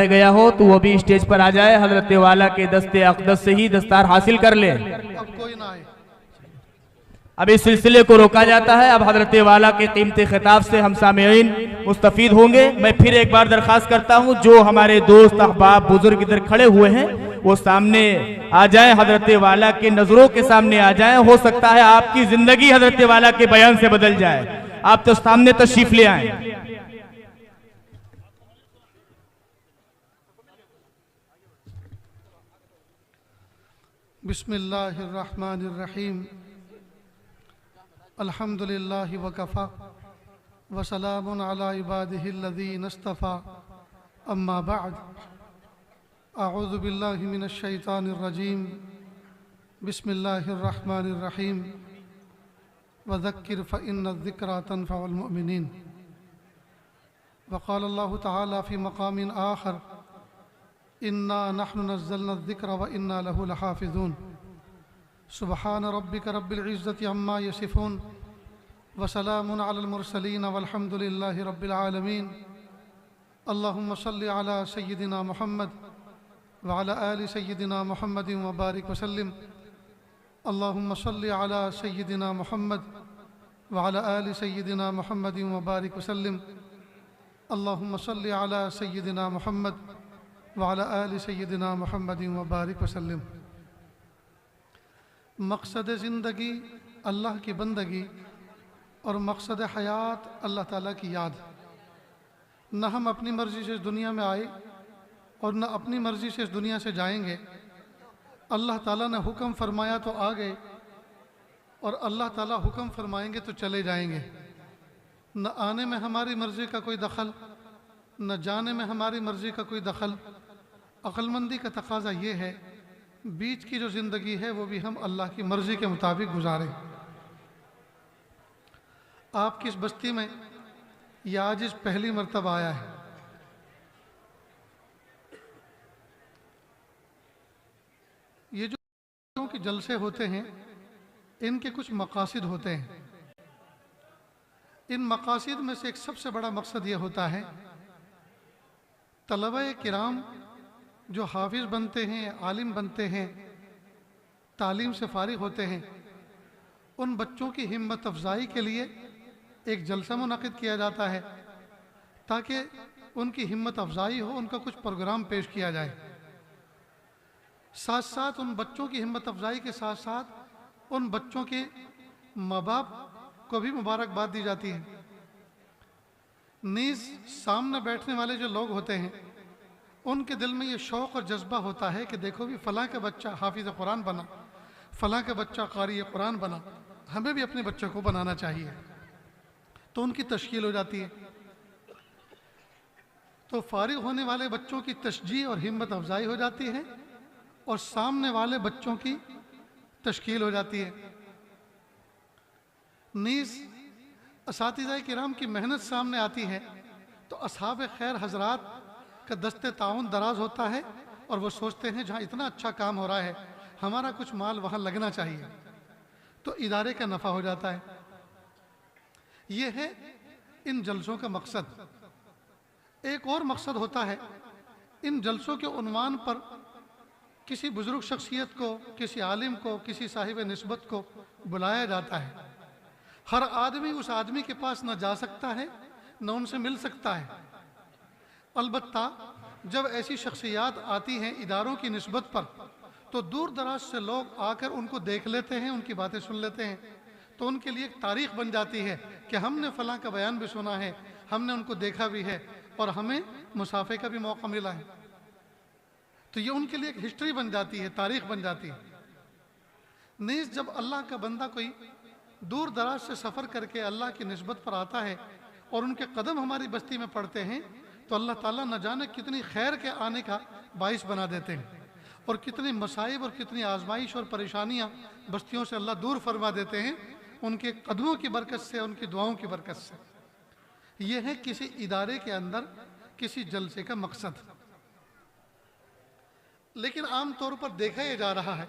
گیا ہو تو وہ بھی اسٹیج پر آ جائے، حضرت والا کے دست اقدس سے ہی دستار حاصل کر لے۔ اب کوئی نہ آئے۔ اب اس سلسلے کو روکا جاتا ہے۔ اب حضرت والا کے قیمتی خطاب سے ہم سامعین مستفید ہوں گے۔ میں پھر ایک بار درخواست کرتا ہوں جو ہمارے دوست احباب بزرگ ادھر کھڑے ہوئے ہیں وہ سامنے آ جائیں، حضرت والا کے نظروں کے سامنے آ جائیں۔ ہو سکتا ہے آپ کی زندگی حضرت والا کے بیان سے بدل جائے۔ آپ تو سامنے تشریف لے آئیں۔ بسم اللہ الرحمن الرحیم۔ الحمدللہ وکفا وسلام علی عبادہ الذین اصطفا، اما بعد، اعوذ باللہ من الشیطان الرجیم، بسم اللہ الرحمن الرحیم، وذکر فإن الذکرى تنفع المؤمنین۔ وقال اللہ تعالی فی مقام آخر، اِنَّا نَحْنُ نَزَّلْنَا الذِّكْرَ وَإِنَّا لَهُ لَحَافِظُونَ۔ سبحان ربک رب العزة عما یصفون، وسلام علی المرسلین والحمد للہ رب العالمین۔ اللہم صل علی سیدنا محمد وعلی آل سیدنا محمد وبارک وسلم۔ اللہم صل علی سیدنا محمد وعلی آل سیدنا محمد وبارک وسلم۔ اللہم صل علی سیدنا محمد وعلی آل سیدنا محمد وبارک وسلم۔ مقصد زندگی اللہ کی بندگی اور مقصد حیات اللہ تعالیٰ کی یاد۔ نہ ہم اپنی مرضی سے اس دنیا میں آئے اور نہ اپنی مرضی سے اس دنیا سے جائیں گے۔ اللہ تعالیٰ نے حکم فرمایا تو آ گئے، اور اللہ تعالیٰ حکم فرمائیں گے تو چلے جائیں گے۔ نہ آنے میں ہماری مرضی کا کوئی دخل، نہ جانے میں ہماری مرضی کا کوئی دخل۔ عقل مندی کا تقاضا یہ ہے بیچ کی جو زندگی ہے وہ بھی ہم اللہ کی مرضی کے مطابق گزاریں۔ آپ کی اس بستی میں یہ عاجز پہلی مرتبہ آیا ہے۔ یہ جو کہ جلسے ہوتے ہیں ان کے کچھ مقاصد ہوتے ہیں۔ ان مقاصد میں سے ایک سب سے بڑا مقصد یہ ہوتا ہے طلبہ کرام جو حافظ بنتے ہیں، عالم بنتے ہیں، تعلیم سے فارغ ہوتے ہیں، ان بچوں کی ہمت افزائی کے لیے ایک جلسہ منعقد کیا جاتا ہے تاکہ ان کی ہمت افزائی ہو، ان کا کچھ پروگرام پیش کیا جائے۔ ساتھ ساتھ ان بچوں کی ہمت افزائی کے ساتھ ساتھ ان بچوں کے ماں باپ کو بھی مبارکباد دی جاتی ہے۔ نیز سامنے بیٹھنے والے جو لوگ ہوتے ہیں ان کے دل میں یہ شوق اور جذبہ ہوتا ہے کہ دیکھو بھی فلاں کا بچہ حافظ قرآن بنا، فلاں کا بچہ قاری قرآن بنا، ہمیں بھی اپنے بچوں کو بنانا چاہیے۔ تو ان کی تشکیل ہو جاتی ہے۔ تو فارغ ہونے والے بچوں کی تشجیع اور ہمت افزائی ہو جاتی ہے، اور سامنے والے بچوں کی تشکیل ہو جاتی ہے۔ نیز اساتذہ کرام کی محنت سامنے آتی ہے تو اصحاب خیر حضرات کا دست تعاون دراز ہوتا ہے، اور وہ سوچتے ہیں جہاں اتنا اچھا کام ہو رہا ہے ہمارا کچھ مال وہاں لگنا چاہیے، تو ادارے کا نفع ہو جاتا ہے۔ یہ ہے ان جلسوں کا مقصد۔ ایک اور مقصد ہوتا ہے ان جلسوں کے عنوان پر کسی بزرگ شخصیت کو، کسی عالم کو، کسی صاحب نسبت کو بلایا جاتا ہے۔ ہر آدمی اس آدمی کے پاس نہ جا سکتا ہے نہ ان سے مل سکتا ہے۔ البتہ جب ایسی شخصیات آتی ہیں اداروں کی نسبت پر تو دور دراز سے لوگ آ کر ان کو دیکھ لیتے ہیں، ان کی باتیں سن لیتے ہیں، تو ان کے لیے ایک تاریخ بن جاتی ہے کہ ہم نے فلاں کا بیان بھی سنا ہے، ہم نے ان کو دیکھا بھی ہے، اور ہمیں مصافحے کا بھی موقع ملا ہے۔ تو یہ ان کے لیے ایک ہسٹری بن جاتی ہے، تاریخ بن جاتی ہے۔ نیز جب اللہ کا بندہ کوئی دور دراز سے سفر کر کے اللہ کی نسبت پر آتا ہے اور ان کے قدم ہماری بستی میں پڑتے ہیں تو اللہ تعالیٰ نہ جانے کتنی خیر کے آنے کا باعث بنا دیتے ہیں، اور کتنی مصائب اور کتنی آزمائش اور پریشانیاں بستیوں سے اللہ دور فرما دیتے ہیں ان کے قدموں کی برکت سے، ان کی دعاؤں کی برکت سے۔ یہ ہے کسی ادارے کے اندر کسی جلسے کا مقصد۔ لیکن عام طور پر دیکھا یہ جا رہا ہے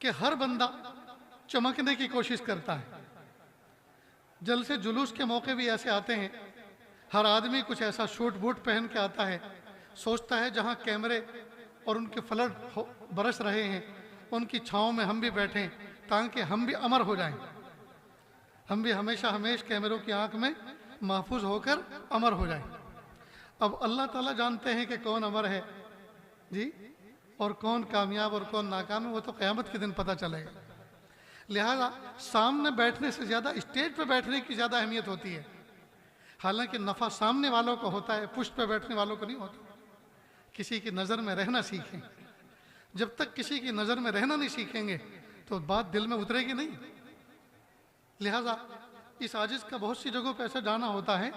کہ ہر بندہ چمکنے کی کوشش کرتا ہے۔ جلسے جلوس کے موقع بھی ایسے آتے ہیں ہر آدمی کچھ ایسا شوٹ بوٹ پہن کے آتا ہے، سوچتا ہے جہاں کیمرے اور ان کے فلٹ برس رہے ہیں ان کی چھاؤں میں ہم بھی بیٹھیں تاکہ ہم بھی امر ہو جائیں، ہم بھی ہمیشہ کیمروں کی آنکھ میں محفوظ ہو کر امر ہو جائیں۔ اب اللہ تعالیٰ جانتے ہیں کہ کون امر ہے جی، اور کون کامیاب اور کون ناکام ہے، وہ تو قیامت کے دن پتہ چلے گا۔ لہذا سامنے بیٹھنے سے زیادہ اسٹیج پہ بیٹھنے کی زیادہ اہمیت ہوتی ہے، حالانکہ نفع سامنے والوں کو ہوتا ہے، پشت پہ بیٹھنے والوں کو نہیں ہوتا۔ کسی کی نظر میں رہنا سیکھیں، جب تک کسی کی نظر میں رہنا نہیں سیکھیں گے تو بات دل میں اترے گی نہیں۔ لہذا اس عاجز کا بہت سی جگہوں پہ ایسا جانا ہوتا ہے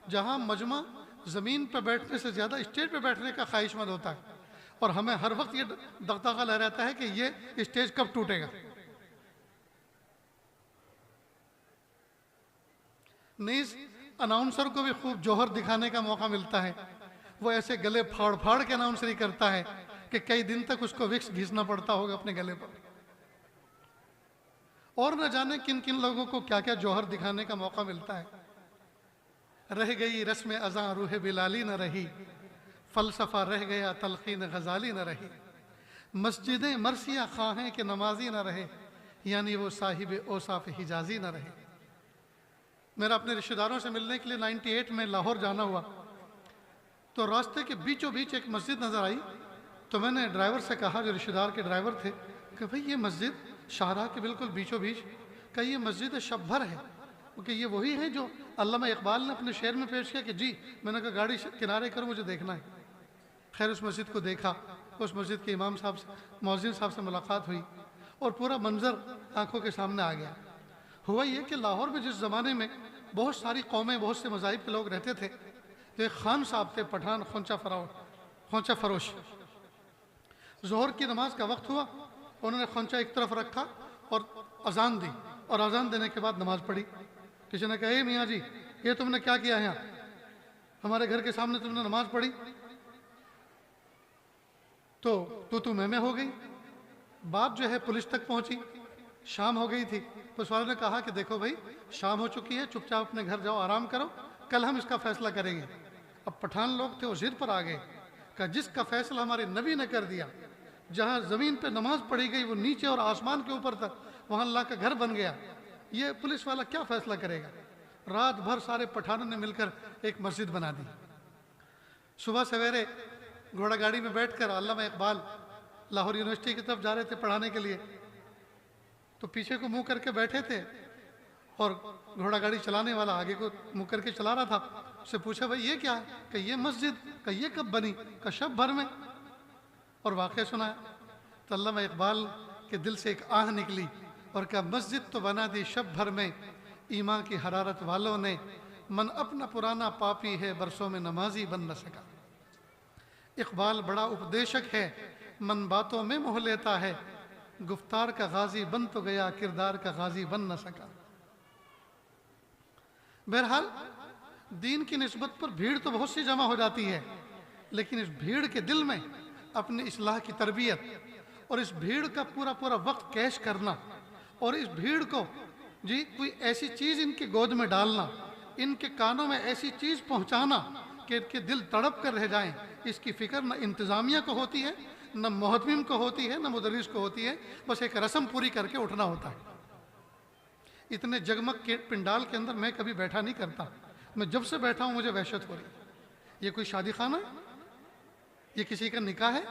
جہاں مجمع زمین پہ بیٹھنے سے زیادہ اسٹیج پہ بیٹھنے کا خواہش مند ہوتا ہے، اور ہمیں ہر وقت یہ دغدغہ لگ رہتا ہے کہ یہ اسٹیج کب ٹوٹے گا۔ نیز اناؤنسر کو بھی خوب جوہر دکھانے کا موقع ملتا ہے، وہ ایسے گلے پھاڑ پھاڑ کے اناؤنسری کرتا ہے کہ کئی دن تک اس کو وکس گھسنا پڑتا ہوگا اپنے گلے پر، اور نہ جانے کن کن لوگوں کو کیا کیا جوہر دکھانے کا موقع ملتا ہے۔ رہ گئی رسم اذاں روح بلالی نہ رہی، فلسفہ رہ گیا تلقین غزالی نہ رہی، مسجدیں مرثیہ خواہیں کہ نمازی نہ رہے، یعنی وہ صاحب اوصاف حجازی نہ رہے۔ میرا اپنے رشتہ داروں سے ملنے کے لیے 98 میں لاہور جانا ہوا، تو راستے کے بیچوں بیچ ایک مسجد نظر آئی، تو میں نے ڈرائیور سے کہا، جو رشتہ دار کے ڈرائیور تھے، کہ بھئی یہ مسجد شاہراہ کے بالکل بیچوں بیچ، کہ یہ مسجد شب بھر ہے، کہ یہ وہی ہے جو علامہ اقبال نے اپنے شعر میں پیش کیا؟ کہ جی۔ میں نے کہا گاڑی کنارے کرو، مجھے دیکھنا ہے۔ خیر اس مسجد کو دیکھا، اس مسجد کے امام صاحب سے، مؤذن صاحب سے ملاقات ہوئی، اور پورا منظر آنکھوں کے سامنے آ گیا۔ ہوا یہ کہ لاہور میں جس زمانے میں بہت ساری قومیں، بہت سے مذاہب کے لوگ رہتے تھے، تو ایک خان صاحب تھے پٹھان، خونچہ فروش۔ ظہر کی نماز کا وقت ہوا، انہوں نے خونچہ ایک طرف رکھا اور اذان دی، اور اذان دینے کے بعد نماز پڑھی۔ کسی نے کہا، اے میاں جی یہ تم نے کیا کیا ہے یہاں؟ ہمارے گھر کے سامنے تم نے نماز پڑھی؟ تو میں ہو گئی۔ بات جو ہے پولیس تک پہنچی، شام ہو گئی تھی۔ پولیس والوں نے کہا کہ دیکھو بھائی شام ہو چکی ہے، چپ چاپ اپنے گھر جاؤ، آرام کرو، کل ہم اس کا فیصلہ کریں گے۔ اب پٹھان لوگ تھے، وہ ضد پر آ گئے کہ جس کا فیصلہ ہمارے نبی نے کر دیا، جہاں زمین پہ نماز پڑھی گئی وہ نیچے اور آسمان کے اوپر تک، وہاں اللہ کا گھر بن گیا، یہ پولیس والا کیا فیصلہ کرے گا؟ رات بھر سارے پٹھانوں نے مل کر ایک مسجد بنا دی۔ صبح سویرے گھوڑا گاڑی میں بیٹھ کر علامہ اقبال لاہور یونیورسٹی کی طرف جا رہے تھے پڑھانے کے لیے، تو پیچھے کو منہ کر کے بیٹھے تھے، اور گھوڑا گاڑی چلانے والا آگے کو منہ کر کے چلا رہا تھا۔ اس سے پوچھا بھائی یہ کیا ہے؟ کہ یہ مسجد، کہ یہ کب بنی؟ کہ شب بھر میں، اور واقعہ سنایا۔ تو علامہ اقبال کے دل سے ایک آہ نکلی اور کہا مسجد تو بنا دی شب بھر میں ایمان کی حرارت والوں نے، من اپنا پرانا پاپی ہے برسوں میں نمازی بن نہ سکا۔ اقبال بڑا اپدیشک ہے، من باتوں میں موہ لیتا ہے، گفتار کا غازی بن تو گیا، کردار کا غازی بن نہ سکا۔ بہرحال دین کی نسبت پر بھیڑ تو بہت سی جمع ہو جاتی ہے، لیکن اس بھیڑ کے دل میں اپنی اصلاح کی تربیت، اور اس بھیڑ کا پورا وقت کیش کرنا، اور اس بھیڑ کو جی کوئی ایسی چیز ان کے گود میں ڈالنا، ان کے کانوں میں ایسی چیز پہنچانا کہ ان کے دل تڑپ کر رہ جائیں، اس کی فکر نہ انتظامیہ کو ہوتی ہے، نہ محتمم کو ہوتی ہے، نہ مدرس کو ہوتی ہے، بس ایک رسم پوری کر کے اٹھنا ہوتا ہے۔ اتنے جگمگ کے پنڈال کے اندر میں کبھی بیٹھا نہیں کرتا، میں جب سے بیٹھا ہوں مجھے وحشت ہو رہی ہے۔ یہ کوئی شادی خانہ ہے؟ یہ کسی کا نکاح ہے؟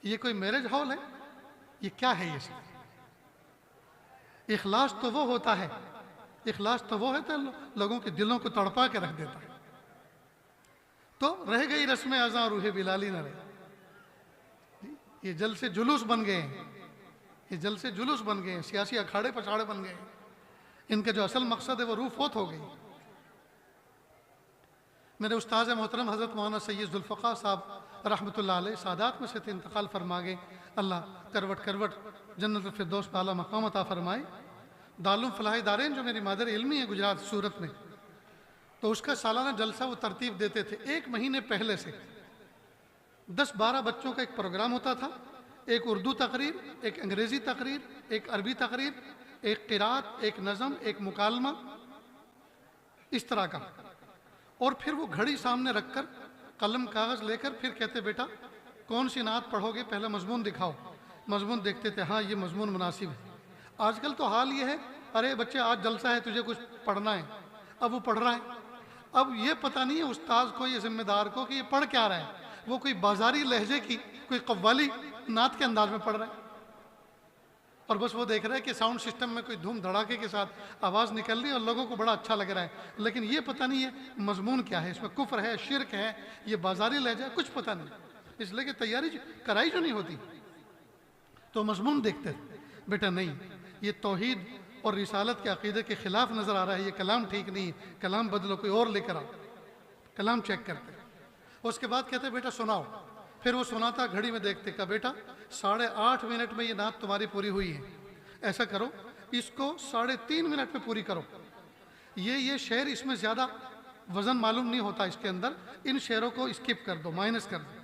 یہ کوئی میرج ہال ہے؟ یہ کیا ہے؟ یہ سب اخلاص تو وہ ہوتا ہے، اخلاص تو وہ ہے تو لوگوں کے دلوں کو تڑپا کے رکھ دیتا ہے۔ تو رہ گئی رسم اذاں روح بلالی نہ رہے، یہ جلسے جلوس بن گئے ہیں، یہ جلسے جلوس بن گئے ہیں، سیاسی اکھاڑے پچھاڑے بن گئے ہیں، ان کا جو اصل مقصد ہے وہ روح فوت ہو گئی۔ میرے استاذ محترم حضرت مولانا سید ذوالفقار صاحب رحمۃ اللہ علیہ سادات میں سے تھے، انتقال فرما گئے، اللہ کروٹ کروٹ جنت الفردوس میں اعلیٰ مقام عطا فرمائے۔ دارالعلوم فلاح دارین جو میری مادر علمی ہے گجرات سورت میں، تو اس کا سالانہ جلسہ وہ ترتیب دیتے تھے، ایک مہینے پہلے سے 10-12 بچوں کا ایک پروگرام ہوتا تھا، ایک اردو تقریر، ایک انگریزی تقریر، ایک عربی تقریر، ایک قرات، ایک نظم، ایک مکالمہ، اس طرح کا۔ اور پھر وہ گھڑی سامنے رکھ کر قلم کاغذ لے کر پھر کہتے بیٹا کون سی نعت پڑھو گے، پہلے مضمون دکھاؤ۔ مضمون دیکھتے تھے، ہاں یہ مضمون مناسب ہے۔ آج کل تو حال یہ ہے، ارے بچے آج جلسہ ہے تجھے کچھ پڑھنا ہے، اب وہ پڑھ رہا ہے۔ اب یہ پتہ نہیں ہے استاذ کو، یہ ذمہ دار کو کہ یہ پڑھ کیا رہا ہے، وہ کوئی بازاری لہجے کی کوئی قوالی نعت کے انداز میں پڑھ رہا ہے، اور بس وہ دیکھ رہا ہے کہ ساؤنڈ سسٹم میں کوئی دھوم دھڑاکے کے ساتھ آواز نکل رہی ہے اور لوگوں کو بڑا اچھا لگ رہا ہے، لیکن یہ پتہ نہیں ہے مضمون کیا ہے، اس میں کفر ہے، شرک ہے، یہ بازاری لہجہ ہے، کچھ پتہ نہیں، اس لیے کہ تیاری کرائی جو نہیں ہوتی۔ تو مضمون دیکھتے بیٹا نہیں، یہ توحید اور رسالت کے عقیدے کے خلاف نظر آ رہا ہے، یہ کلام ٹھیک نہیں ہے، کلام بدلو، کوئی اور لے کر آؤ۔ کلام چیک کرتے، اس کے بعد کہتے بیٹا سناؤ۔ پھر وہ سناتا، گھڑی میں دیکھتے، کہا بیٹا 8.5 منٹ میں یہ نعت تمہاری پوری ہوئی ہے، ایسا کرو اس کو 3.5 منٹ میں پوری کرو۔ یہ شعر اس میں زیادہ وزن معلوم نہیں ہوتا، اس کے اندر ان شعروں کو اسکپ کر دو، مائنس کر دو،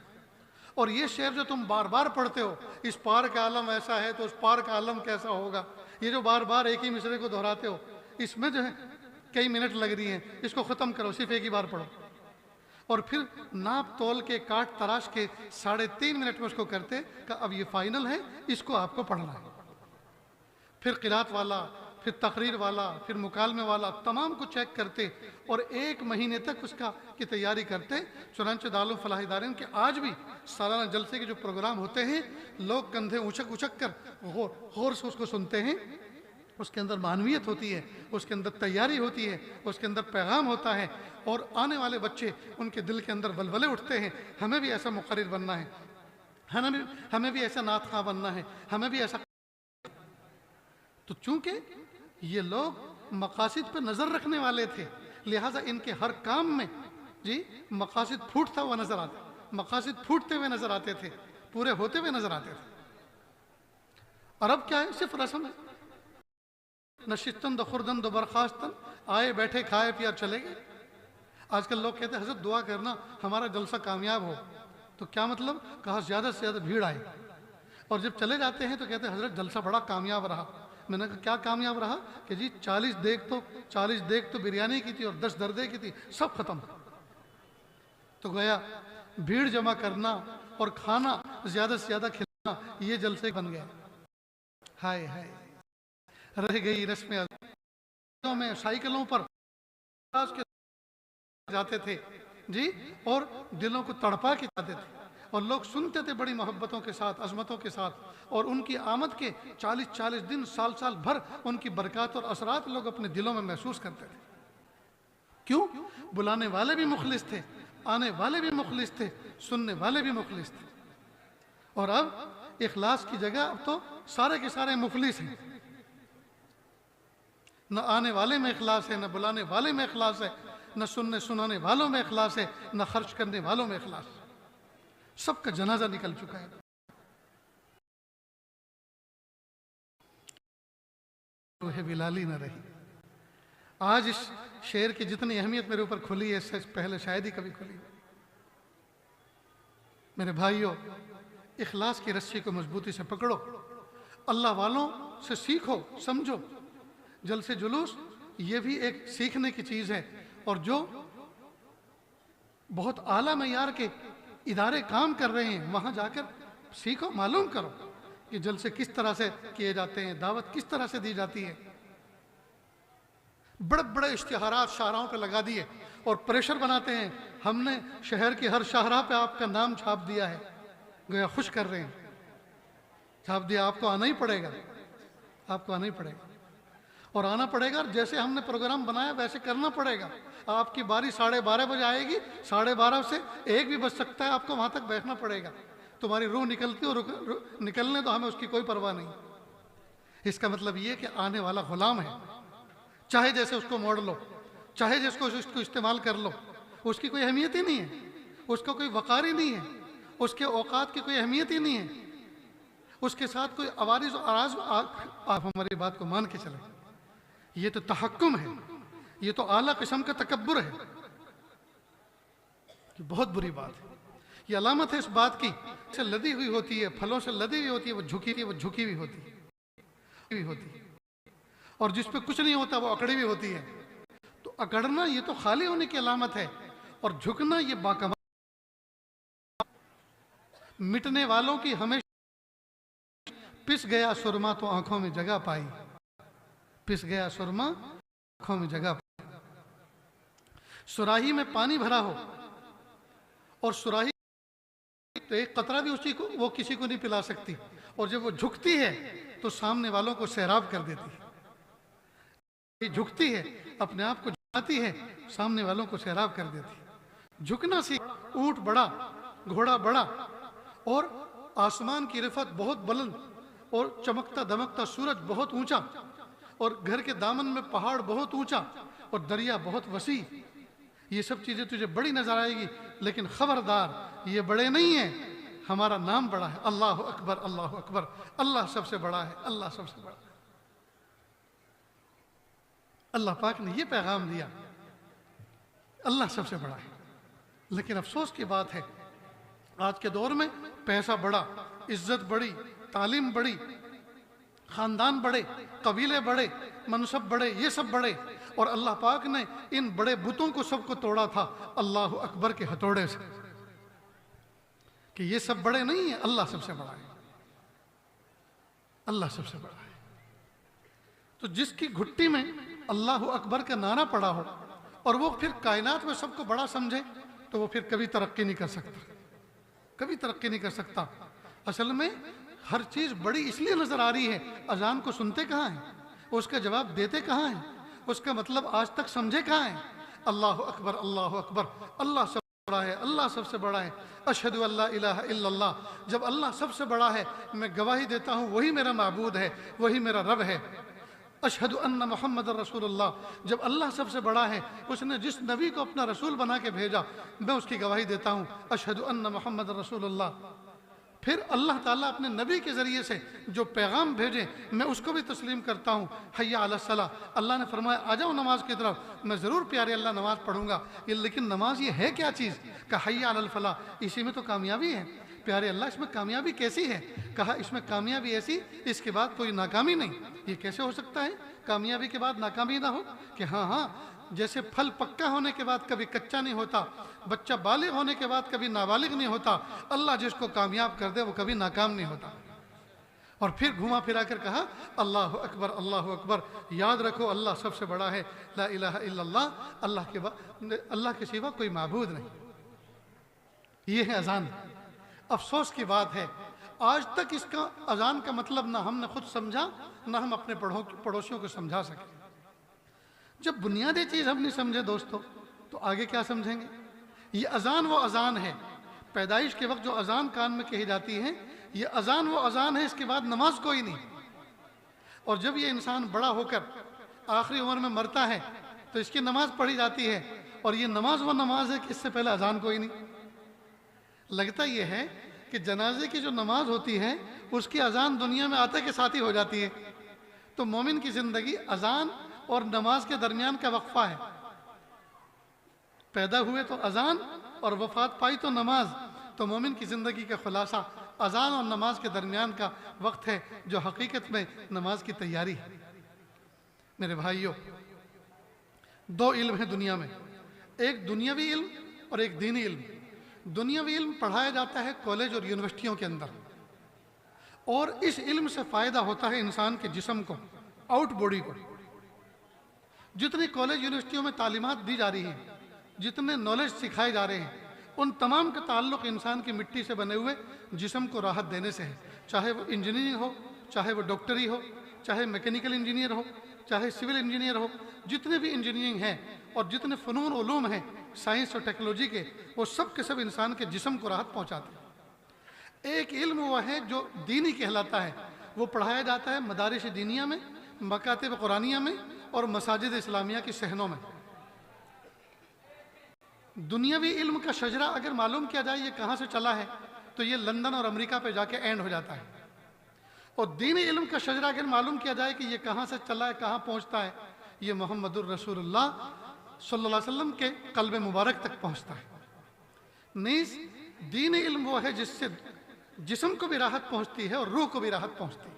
اور یہ شعر جو تم بار بار پڑھتے ہو، اس پار کا عالم ایسا ہے تو اس پار کا عالم کیسا ہوگا، یہ جو بار بار ایک ہی مصرے کو دہراتے ہو، اس میں جو ہے کئی منٹ لگ رہی ہیں، اس کو ختم کرو، صرف ایک ہی بار پڑھو۔ اور پھر ناپ تول کے کاٹ تراش کے 3.5 منٹ میں اس کو کرتے کہ اب یہ فائنل ہے، اس کو آپ کو پڑھنا ہے۔ پھر قرات والا، پھر تقریر والا، پھر مکالمے والا، تمام کو چیک کرتے اور 1 مہینے تک اس کی تیاری کرتے۔ چنانچہ دارالفلاح دارین کے آج بھی سالانہ جلسے کے جو پروگرام ہوتے ہیں، لوگ کندھے اچک اچک کر غور سے اس کو سنتے ہیں، اس کے اندر معنویت ہوتی ہے، اس کے اندر تیاری ہوتی ہے، اس کے اندر پیغام ہوتا ہے، اور آنے والے بچے ان کے دل کے اندر ولولے اٹھتے ہیں، ہمیں بھی ایسا مقرر بننا ہے، ہمیں بھی ایسا نعت خواں بننا ہے، ہمیں بھی ایسا۔ تو چونکہ یہ لوگ مقاصد پہ نظر رکھنے والے تھے، لہٰذا ان کے ہر کام میں مقاصد پھوٹتا ہوا نظر آتا، مقاصد پھوٹتے ہوئے نظر آتے تھے، پورے ہوتے ہوئے نظر آتے تھے۔ اور اب کیا ہے، صرف رسم ہے، نشستن دخردن دو برخاستن، آئے بیٹھے کھائے پیا چلے گئے۔ آج کل لوگ کہتے ہیں حضرت دعا کرنا ہمارا جلسہ کامیاب ہو، تو کیا مطلب؟ کہا زیادہ سے زیادہ بھیڑ آئے، اور جب چلے جاتے ہیں تو کہتے ہیں حضرت جلسہ بڑا کامیاب رہا۔ میں نے کہا کیا کامیاب رہا؟ کہ جی 40 دیگ تو بریانی کی تھی اور 10 دردے کی تھی، سب ختم۔ تو گویا بھیڑ جمع کرنا اور کھانا زیادہ سے زیادہ کھلانا، یہ جلسے بن گیا۔ ہائے ہائے، رہ گئی رسم میں سائیکلوں پر جاتے تھے جی، اور دلوں کو تڑپا کے جاتے تھے، اور لوگ سنتے تھے بڑی محبتوں کے ساتھ، عظمتوں کے ساتھ، اور ان کی آمد کے 40 دن، سال بھر ان کی برکات اور اثرات لوگ اپنے دلوں میں محسوس کرتے تھے۔ کیوں؟ بلانے والے بھی مخلص تھے، آنے والے بھی مخلص تھے، سننے والے بھی مخلص تھے۔ اور اب اخلاص کی جگہ اب تو سارے کے سارے مفلس ہیں، نہ آنے والے میں اخلاص ہے، نہ بلانے والے میں اخلاص ہے، نہ سنانے والوں میں اخلاص ہے، نہ خرچ کرنے والوں میں اخلاص ہے، سب کا جنازہ نکل چکا ہے۔ روح بلالی نہ رہی۔ آج اس شعر کی جتنی اہمیت میرے اوپر کھلی ہے، اس سے پہلے شاید ہی کبھی کھلی۔ میرے بھائیوں، اخلاص کی رسی کو مضبوطی سے پکڑو، اللہ والوں سے سیکھو، سمجھو۔ جلسے جلوس یہ بھی ایک سیکھنے کی چیز ہے، اور جو بہت اعلیٰ معیار کے ادارے کام کر رہے ہیں وہاں جا کر سیکھو، معلوم کرو کہ جلسے کس طرح سے کیے جاتے ہیں، دعوت کس طرح سے دی جاتی ہے۔ بڑے بڑے اشتہارات شاہراہوں پہ لگا دیے اور پریشر بناتے ہیں، ہم نے شہر کی ہر شاہراہ پہ آپ کا نام چھاپ دیا ہے، گویا خوش کر رہے ہیں، چھاپ دیا، آپ کو آنا ہی پڑے گا، آپ کو آنا ہی پڑے گا، اور آنا پڑے گا، اور جیسے ہم نے پروگرام بنایا ویسے کرنا پڑے گا۔ آپ کی باری 12:30 بجے آئے گی، 12:30 سے 1 بھی بج سکتا ہے، آپ کو وہاں تک بیٹھنا پڑے گا۔ تمہاری روح نکلتی اور نکلنے تو ہمیں اس کی کوئی پرواہ نہیں۔ اس کا مطلب یہ کہ آنے والا غلام ہے، چاہے جیسے اس کو موڑ لو، چاہے جیسے اس کو استعمال کر لو، اس کی کوئی اہمیت ہی نہیں ہے، اس کا کوئی وقار ہی نہیں ہے، اس کے اوقات کی کوئی اہمیت ہی نہیں ہے، اس کے ساتھ کوئی عوارض و اعراض۔ آپ ہماری بات کو مان کے چلیں، یہ تو تحکم ہے، یہ تو اعلیٰ قسم کا تکبر ہے، یہ بہت بری بات ہے۔ یہ علامت ہے اس بات کی، سے لدی ہوئی ہوتی ہے، پھلوں سے لدی ہوئی ہوتی ہے، وہ جھکی ہوئی ہوتی ہے، اور جس پہ کچھ نہیں ہوتا وہ اکڑی ہوئی ہوتی ہے۔ تو اکڑنا یہ تو خالی ہونے کی علامت ہے، اور جھکنا یہ باکمال. مٹنے والوں کی ہمیشہ پس گیا سرما تو آنکھوں میں جگہ پائی. پس گیا سرما آنکھوں میں جگہ پائی. سراہی میں پانی بھرا ہو اور سراہی تو ایک قطرہ بھی وہ کسی کو نہیں پلا سکتی, اور جب وہ جھکتی ہے تو سامنے والوں کو سیراب کر دیتی ہے. یہ جھکتی ہے, اپنے آپ کو جھکاتی ہے, سامنے والوں کو سیراب کر دیتی ہے. جھکنا سیکھ. اونٹ بڑا, گھوڑا بڑا, اور آسمان کی رفعت بہت بلند, اور چمکتا دمکتا سورج بہت اونچا, اور گھر کے دامن میں پہاڑ بہت اونچا, اور دریا بہت وسیع. یہ سب چیزیں تجھے بڑی نظر آئے گی, لیکن خبردار یہ بڑے نہیں ہیں, ہمارا نام بڑا ہے. اللہ اکبر, اللہ اکبر. اللہ سب سے بڑا ہے, اللہ سب سے بڑا ہے. اللہ پاک نے یہ پیغام دیا, اللہ سب سے بڑا ہے. لیکن افسوس کی بات ہے, آج کے دور میں پیسہ بڑا, عزت بڑی, تعلیم بڑی, خاندان بڑے, قبیلے بڑے, منصب بڑے, یہ سب بڑے, اور اللہ پاک نے ان بڑے بتوں کو سب کو توڑا تھا اللہ اکبر کے ہتھوڑے سے, کہ یہ سب بڑے نہیں ہیں, اللہ سب سے بڑا ہے. اللہ سب سے بڑا ہے. تو جس کی گھٹی میں اللہ اکبر کا نعرہ پڑا ہو اور وہ پھر کائنات میں سب کو بڑا سمجھے, تو وہ پھر کبھی ترقی نہیں کر سکتا, کبھی ترقی نہیں کر سکتا. اصل میں ہر چیز بڑی اس لیے نظر آ رہی ہے, اذان کو سنتے کہاں ہیں, اس کا جواب دیتے کہاں ہیں, اس کا مطلب آج تک سمجھے کہاں ہیں. اللہ اکبر, اللہ اکبر. اللہ سب سے بڑا ہے, اللہ سب سے بڑا ہے. اشہدو ان لا الہ الا اللہ. جب اللہ سب سے بڑا ہے, میں گواہی دیتا ہوں وہی میرا معبود ہے, وہی میرا رب ہے. اشہدو ان محمد رسول اللہ. جب اللہ سب سے بڑا ہے, اس نے جس نبی کو اپنا رسول بنا کے بھیجا, میں اس کی گواہی دیتا ہوں اشہدو ان محمد رسول اللہ. پھر اللہ تعالیٰ اپنے نبی کے ذریعے سے جو پیغام بھیجے, میں اس کو بھی تسلیم کرتا ہوں. حی علی الصلاۃ. اللہ نے فرمایا آ جاؤ نماز کی طرف. میں ضرور پیارے اللہ نماز پڑھوں گا, لیکن نماز یہ ہے کیا چیز؟ کہ حی علی الفلاح. اسی میں تو کامیابی ہے. پیارے اللہ اس میں کامیابی کیسی ہے؟ کہا اس میں کامیابی ایسی, اس کے بعد کوئی ناکامی نہیں. یہ کیسے ہو سکتا ہے کامیابی کے بعد ناکامی نہ ہو؟ کہ ہاں, جیسے پھل پکا ہونے کے بعد کبھی کچا نہیں ہوتا, بچہ بالغ ہونے کے بعد کبھی نابالغ نہیں ہوتا, اللہ جس کو کامیاب کر دے وہ کبھی ناکام نہیں ہوتا. اور پھر گھما پھرا کر کہا اللہ اکبر, اللہ اکبر. یاد رکھو اللہ سب سے بڑا ہے, لا الہ الا اللہ. اللہ کے سوا کوئی معبود نہیں. یہ ہے اذان. افسوس کی بات ہے آج تک اس کا اذان کا مطلب نہ ہم نے خود سمجھا, نہ ہم اپنے پڑوسیوں کو سمجھا سکے. جب بنیادی چیز ہم نہیں سمجھے دوستو, تو آگے کیا سمجھیں گے؟ یہ اذان وہ اذان ہے, پیدائش کے وقت جو اذان کان میں کہی جاتی ہے, یہ اذان وہ اذان ہے, اس کے بعد نماز کوئی نہیں. اور جب یہ انسان بڑا ہو کر آخری عمر میں مرتا ہے, تو اس کی نماز پڑھی جاتی ہے, اور یہ نماز وہ نماز ہے کہ اس سے پہلے اذان کوئی نہیں. لگتا یہ ہے کہ جنازے کی جو نماز ہوتی ہے اس کی اذان دنیا میں آتے کے ساتھ ہی ہو جاتی ہے. تو مومن کی زندگی اذان اور نماز کے درمیان کا وقفہ ہے. پیدا ہوئے تو اذان اور وفات پائی تو نماز. تو مومن کی زندگی کا خلاصہ اذان اور نماز کے درمیان کا وقت ہے, جو حقیقت میں نماز کی تیاری ہے. میرے بھائیوں, دو علم ہیں دنیا میں, ایک دنیاوی علم اور ایک دینی علم. دنیاوی علم پڑھایا جاتا ہے کالج اور یونیورسٹیوں کے اندر, اور اس علم سے فائدہ ہوتا ہے انسان کے جسم کو, آؤٹ باڈی کو. جتنی کالج یونیورسٹیوں میں تعلیمات دی جا رہی ہیں, جتنے نالج سکھائے جا رہے ہیں, ان تمام کا تعلق انسان کی مٹی سے بنے ہوئے جسم کو راحت دینے سے ہے. چاہے وہ انجینئرنگ ہو, چاہے وہ ڈاکٹری ہو, چاہے میکینیکل انجینئر ہو, چاہے سول انجینئر ہو, جتنے بھی انجینئرنگ ہیں اور جتنے فنون علوم ہیں سائنس اور ٹیکنالوجی کے, وہ سب کے سب انسان کے جسم کو راحت پہنچاتے ہیں. ایک علم وہ ہے جو دینی کہلاتا ہے, وہ پڑھایا جاتا ہے مدارس دینیہ میں, مکاتب قرآنیہ میں اور مساجد اسلامیہ کی صحنوں میں. دنیاوی علم کا شجرہ اگر معلوم کیا جائے یہ کہاں سے چلا ہے, تو یہ لندن اور امریکہ پہ جا کے اینڈ ہو جاتا ہے. اور دینی علم کا شجرہ اگر معلوم کیا جائے کہ یہ کہاں سے چلا ہے, کہاں پہنچتا ہے, یہ محمد الرسول اللہ صلی اللہ علیہ وسلم کے قلب مبارک تک پہنچتا ہے. نیز دینی علم وہ ہے جس سے جسم کو بھی راحت پہنچتی ہے اور روح کو بھی راحت پہنچتی ہے.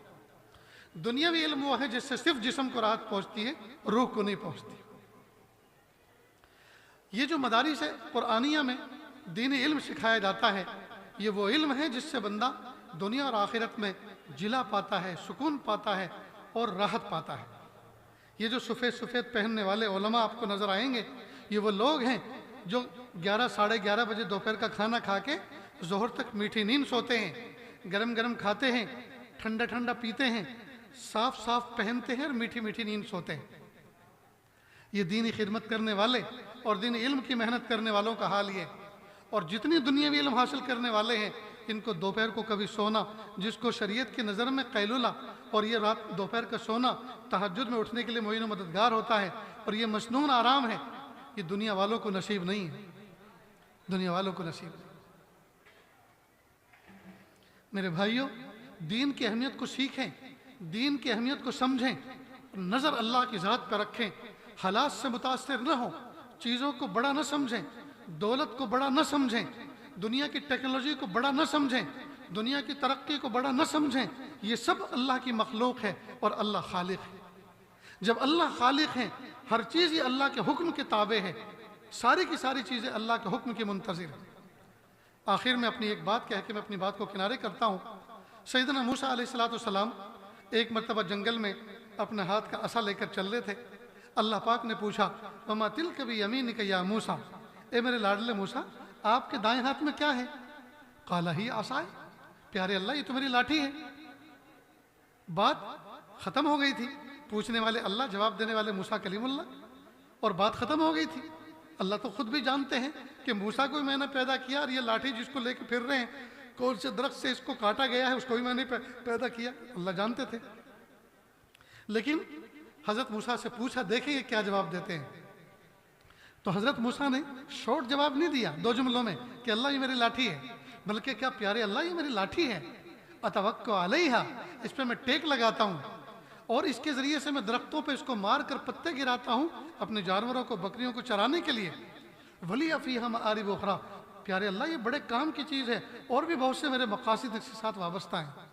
دنیاوی علم وہ ہے جس سے صرف جسم کو راحت پہنچتی ہے, روح کو نہیں پہنچتی. یہ جو مدارس قرآنیہ میں دین علم سکھایا جاتا ہے، یہ وہ علم ہے جس سے بندہ دنیا اور آخرت میں جلا پاتا ہے، سکون پاتا ہے اور راحت پاتا ہے۔ یہ جو سفید سفید پہننے والے علماء آپ کو نظر آئیں گے، یہ وہ لوگ ہیں جو 11 ساڑھے 11 بجے دوپہر کا کھانا کھا کے ظہر تک میٹھی نیند سوتے ہیں، گرم گرم کھاتے ہیں، ٹھنڈا ٹھنڈا پیتے ہیں، صاف صاف پہنتے ہیں اور میٹھی میٹھی نیند سوتے ہیں۔ یہ دینی خدمت کرنے والے اور دینی علم کی محنت کرنے والوں کا حال یہ، اور جتنی دنیاوی علم حاصل کرنے والے ہیں ان کو دوپہر کو کبھی سونا، جس کو شریعت کی نظر میں قیلولہ اور یہ رات دوپہر کا سونا تہجد میں اٹھنے کے لیے معین و مددگار ہوتا ہے اور یہ مسنون آرام ہے، یہ دنیا والوں کو نصیب نہیں ہے، دنیا والوں کو نصیب نہیں۔ میرے بھائیوں، دین کی اہمیت کو سیکھیں، دین کی اہمیت کو سمجھیں، نظر اللہ کی ذات پر رکھیں، حالات سے متاثر نہ ہوں، چیزوں کو بڑا نہ سمجھیں، دولت کو بڑا نہ سمجھیں، دنیا کی ٹیکنالوجی کو بڑا نہ سمجھیں، دنیا کی ترقی کو بڑا نہ سمجھیں۔ یہ سب اللہ کی مخلوق ہے اور اللہ خالق ہے۔ جب اللہ خالق ہیں، ہر چیز یہ اللہ کے حکم کے تابع ہے، ساری کی ساری چیزیں اللہ کے حکم کی منتظر ہیں۔ آخر میں اپنی ایک بات کہہ کے میں اپنی بات کو کنارے کرتا ہوں۔ سیدنا موسیٰ علیہ السلام ایک مرتبہ جنگل میں اپنے ہاتھ کا عصا لے کر چل رہے تھے۔ اللہ پاک نے پوچھا، وَمَا تِلْكَ بِيَمِينِكَ يَا موسیٰ، اے میرے لاڈلے موسیٰ، آپ کے دائیں ہاتھ میں کیا ہے؟ قَالَ هِيَ عَصَايَ، پیارے اللہ یہ تو میری لاٹھی ہے۔ بات ختم ہو گئی تھی، پوچھنے والے اللہ، جواب دینے والے موسیٰ کلیم اللہ، اور بات ختم ہو گئی تھی۔ اللہ تو خود بھی جانتے ہیں کہ موسیٰ کو میں نے پیدا کیا، اور یہ لاٹھی جس کو لے کے پھر رہے ہیں، کون سے درخت سے اس کو کاٹا گیا ہے، اس کو بھی میں نے پیدا کیا، اللہ جانتے تھے۔ لیکن حضرت موسیٰ سے پوچھا، دیکھیں یہ کیا جواب دیتے ہیں۔ تو حضرت موسیٰ نے شارٹ جواب نہیں دیا 2 جملوں میں کہ اللہ یہ میری لاٹھی ہے، بلکہ کیا پیارے اللہ یہ میری لاٹھی ہے، اتوکل علیہا، اس پہ میں ٹیک لگاتا ہوں اور اس کے ذریعے سے میں درختوں پہ اس کو مار کر پتے گراتا ہوں اپنے جانوروں کو، بکریوں کو چرانے کے لیے۔ ولی فیہا مآرب اخری، پیارے اللہ یہ بڑے کام کی چیز ہے، اور بھی بہت سے میرے مقاصد اس کے ساتھ وابستہ ہیں۔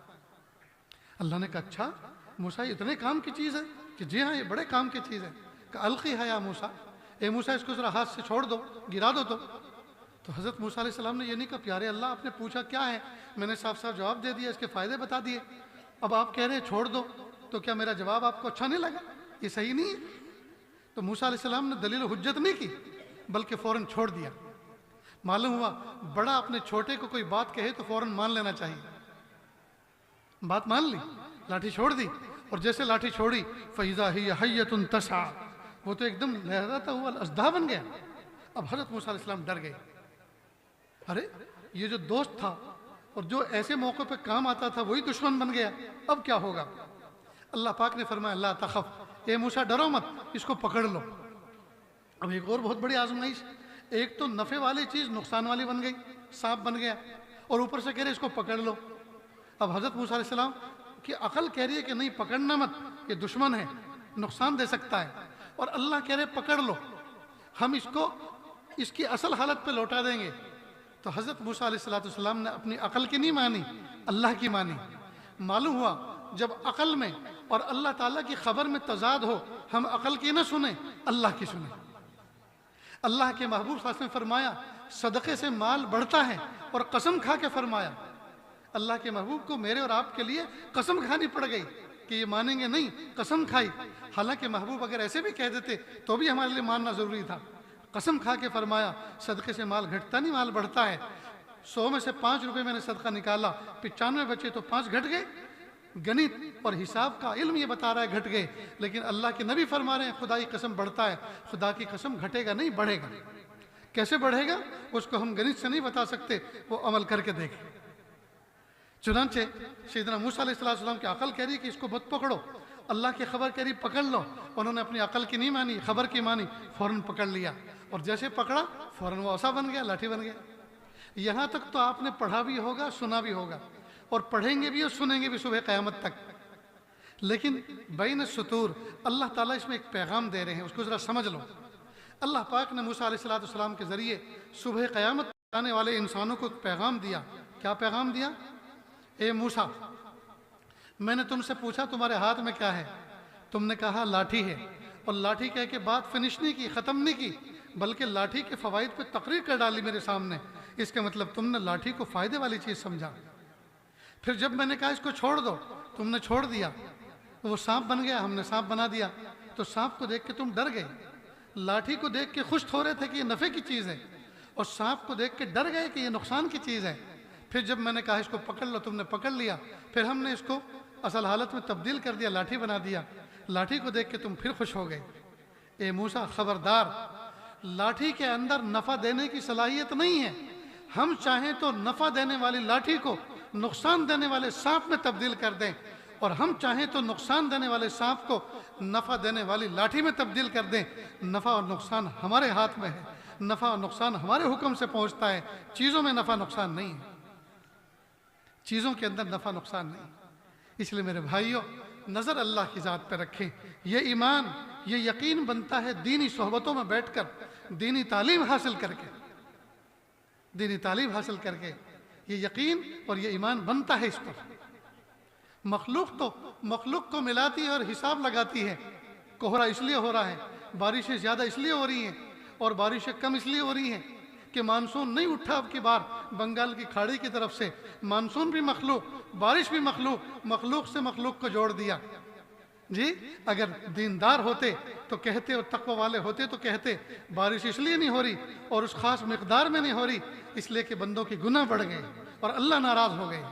اللہ نے کہا اچھا موسیٰ یہ اتنے کام کی چیز ہے؟ کہ جی ہاں یہ بڑے کام کی چیز ہے۔ کہ القیہا یا موسیٰ، اے موسیٰ اس کو ذرا ہاتھ سے چھوڑ دو، گرا دو۔ تو حضرت موسیٰ علیہ السلام نے یہ نہیں کہا پیارے اللہ آپ نے پوچھا کیا ہے، میں نے صاف صاف جواب دے دیا، اس کے فائدے بتا دیے، اب آپ کہہ رہے ہیں چھوڑ دو، تو کیا میرا جواب آپ کو اچھا نہیں لگا؟ یہ صحیح نہیں ہے۔ تو موسیٰ علیہ السلام نے دلیل و حجت نہیں کی، بلکہ فوراً چھوڑ دیا۔ معلوم ہوا بڑا اپنے چھوٹے کو کوئی بات کہے تو فوراً مان لینا چاہیے۔ بات مان لی، لاٹھی چھوڑ دی، اور جیسے لاٹھی چھوڑی فَإِذَا هِيَ حَيَّةٌ تَسْعَىٰ، وہ تو ایک دم لہراتا ہوا الاسدھا بن گیا۔ اب حضرت موسیٰ علیہ السلام ڈر گئے، ارے یہ جو دوست تھا اور جو ایسے موقع پہ کام آتا تھا وہی دشمن بن گیا، اب کیا ہوگا؟ اللہ پاک نے فرمایا لا تخف، اے موسیٰ ڈرو مت، اس کو پکڑ لو۔ اب ایک اور بہت بڑی آزمائش، ایک تو نفع والی چیز نقصان والی بن گئی، سانپ بن گیا، اور اوپر سے کہہ رہے اس کو پکڑ لو۔ اب حضرت موسیٰ علیہ السلام کی عقل کہہ رہی ہے کہ نہیں پکڑنا مت، یہ دشمن ہے، نقصان دے سکتا ہے، اور اللہ کہہ رہے پکڑ لو، ہم اس کو اس کی اصل حالت پہ لوٹا دیں گے۔ تو حضرت موسیٰ علیہ السلام نے اپنی عقل کی نہیں مانی، اللہ کی مانی۔ معلوم ہوا جب عقل میں اور اللہ تعالیٰ کی خبر میں تضاد ہو، ہم عقل کی نہ سنیں، اللہ کی سنیں۔ اللہ کے محبوب صلی اللہ علیہ وسلم نے فرمایا صدقے سے مال بڑھتا ہے، اور قسم کھا کے فرمایا، اللہ کے محبوب کو میرے اور آپ کے لیے قسم کھانی پڑ گئی کہ یہ مانیں گے نہیں، قسم کھائی۔ حالانکہ محبوب اگر ایسے بھی کہہ دیتے تو بھی ہمارے لیے ماننا ضروری تھا۔ قسم کھا کے فرمایا صدقے سے مال گھٹتا نہیں، مال بڑھتا ہے۔ 100 میں سے 5 روپے میں نے صدقہ نکالا، 95 بچے تو 5 گھٹ گئے۔ گنت اور حساب کا علم یہ بتا رہا ہے گھٹ گئے، لیکن اللہ کے نبی فرما رہے ہیں خدا کی قسم بڑھتا ہے۔ خدا کی قسم گھٹے گا نہیں، بڑھے گا۔ کیسے بڑھے گا اس کو ہم گنت سے نہیں بتا سکتے، وہ عمل کر کے دیکھیں۔ چنانچہ سیدنا موسیٰ علیہ السلام کی عقل کہہ رہی کہ اس کو مت پکڑو، اللہ کی خبر کہہ رہی پکڑ لو، انہوں نے اپنی عقل کی نہیں مانی، خبر کی مانی، فوراً پکڑ لیا، اور جیسے پکڑا فوراً وہ عصا بن گیا، لاٹھی بن گیا۔ یہاں تک تو آپ نے پڑھا بھی ہوگا، سنا بھی ہوگا، اور پڑھیں گے بھی اور سنیں گے بھی صبح قیامت تک۔ لیکن بین السطور اللہ تعالیٰ اس میں ایک پیغام دے رہے ہیں، اس کو ذرا سمجھ لو۔ اللہ پاک نے موسیٰ علیہ السلام کے ذریعے صبح قیامت آنے والے انسانوں کو پیغام دیا۔ کیا پیغام دیا؟ اے موسیٰ، میں نے تم سے پوچھا تمہارے ہاتھ میں کیا ہے، تم نے کہا لاٹھی ہے، اور لاٹھی کہہ کے بات فنش نہیں کی، ختم نہیں کی، بلکہ لاٹھی کے فوائد پہ تقریر کر ڈالی میرے سامنے۔ اس کا مطلب تم نے لاٹھی کو فائدے والی چیز سمجھا۔ پھر جب میں نے کہا اس کو چھوڑ دو، تم نے چھوڑ دیا، وہ سانپ بن گیا، ہم نے سانپ بنا دیا۔ تو سانپ کو دیکھ کے تم ڈر گئے، لاٹھی کو دیکھ کے خوش ہو رہے تھے کہ یہ نفع کی چیز ہے، اور سانپ کو دیکھ کے ڈر گئے کہ یہ نقصان کی چیز ہے۔ پھر جب میں نے کہا اس کو پکڑ لو، تم نے پکڑ لیا۔ پھر ہم نے اس کو اصل حالت میں تبدیل کر دیا، لاٹھی بنا دیا۔ لاٹھی کو دیکھ کے تم پھر خوش ہو گئے۔ اے موسیٰ خبردار، لاٹھی کے اندر نفع دینے کی صلاحیت نہیں ہے۔ ہم چاہیں تو نفع دینے والی لاٹھی کو نقصان دینے والے سانپ میں تبدیل کر دیں، اور ہم چاہیں تو نقصان دینے والے سانپ کو نفع دینے والی لاٹھی میں تبدیل کر دیں۔ نفع اور نقصان ہمارے ہاتھ میں ہے، نفع اور نقصان ہمارے حکم سے پہنچتا ہے۔ چیزوں میں نفع نقصان نہیں ہے، چیزوں کے اندر نفع نقصان نہیں۔ اس لیے میرے بھائیوں، نظر اللہ کی ذات پہ رکھیں۔ یہ ایمان، یہ یقین بنتا ہے دینی صحبتوں میں بیٹھ کر، دینی تعلیم حاصل کر کے، دینی تعلیم حاصل کر کے یہ یقین اور یہ ایمان بنتا ہے اس پر۔ مخلوق کو ملاتی ہے اور حساب لگاتی ہے، کوہرا اس لیے ہو رہا ہے، بارشیں زیادہ اس لیے ہو رہی ہیں اور بارشیں کم اس لیے ہو رہی ہیں کہ مانسون نہیں اٹھا اب کی بار بنگال کی کھاڑی کی طرف سے۔ مانسون بھی مخلوق، بارش بھی مخلوق، مخلوق سے مخلوق کو جوڑ دیا۔ جی اگر دیندار ہوتے تو کہتے، اور تقوی والے ہوتے تو کہتے بارش اس لیے نہیں ہو رہی اور اس خاص مقدار میں نہیں ہو رہی، اس لیے کہ بندوں کے گناہ بڑھ گئے اور اللہ ناراض ہو گئے،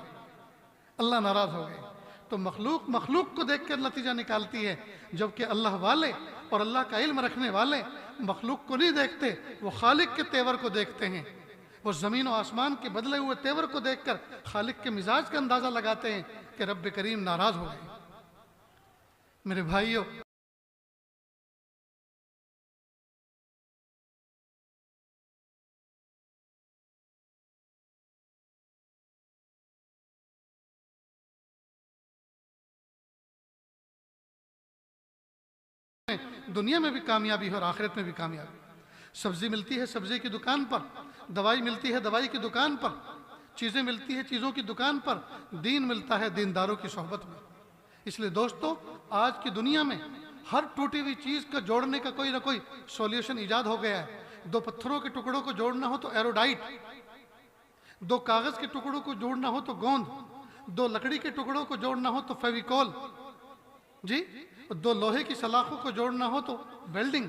اللہ ناراض ہو گئے۔ تو مخلوق کو دیکھ کر نتیجہ نکالتی ہے، جبکہ اللہ والے اور اللہ کا علم رکھنے والے مخلوق کو نہیں دیکھتے، وہ خالق کے تیور کو دیکھتے ہیں۔ وہ زمین و آسمان کے بدلے ہوئے تیور کو دیکھ کر خالق کے مزاج کا اندازہ لگاتے ہیں کہ رب کریم ناراض ہو گئے۔ میرے بھائیوں، دنیا میں بھی کامیابی ہے اور آخرت میں بھی کامیابی۔ سبزی ملتی ہے سبزی کی دکان پر، دوائی ملتی ہے دوائی کی دکان پر، چیزیں ملتی ہے چیزوں کی دکان پر، دین ملتا ہے دینداروں کی صحبت میں۔ اس لیے دوستو، آج کی دنیا میں ہر ٹوٹی ہوئی چیز کا جوڑنے کا کوئی نہ کوئی سولوشن ایجاد ہو گیا ہے۔ دو پتھروں کے ٹکڑوں کو جوڑنا ہو تو ایروڈائٹ، دو کاغذ کے ٹکڑوں کو جوڑنا ہو تو گوند، دو لکڑی کے ٹکڑوں کو جوڑنا ہو تو فیویکول، جی دو لوہے کی سلاخوں کو جوڑنا ہو تو ویلڈنگ۔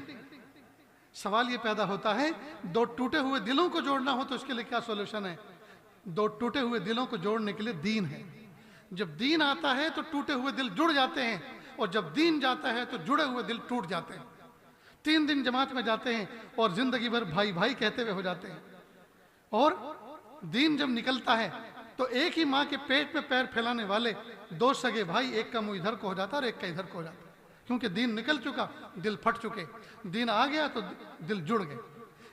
سوال یہ پیدا ہوتا ہے، دو ٹوٹے ہوئے دلوں کو جوڑنا ہو تو اس کے لیے کیا سولوشن ہے؟ دو ٹوٹے ہوئے دلوں کو جوڑنے کے لیے دین ہے۔ جب دین آتا ہے تو ٹوٹے ہوئے دل جڑ جاتے ہیں، اور جب دین جاتا ہے تو جڑے ہوئے دل ٹوٹ جاتے ہیں۔ 3 دن جماعت میں جاتے ہیں اور زندگی بھر بھائی بھائی کہتے ہوئے ہو جاتے ہیں، اور دین جب نکلتا ہے تو ایک ہی ماں کے پیٹ میں پیر پھیلانے والے 2 سگے بھائی، ایک کا منہ ادھر کو ہو جاتا اور ایک کا ادھر کو ہو جاتا، کیونکہ دین نکل چکا، دل پھٹ چکے۔ دین آ گیا تو دل جڑ گئے۔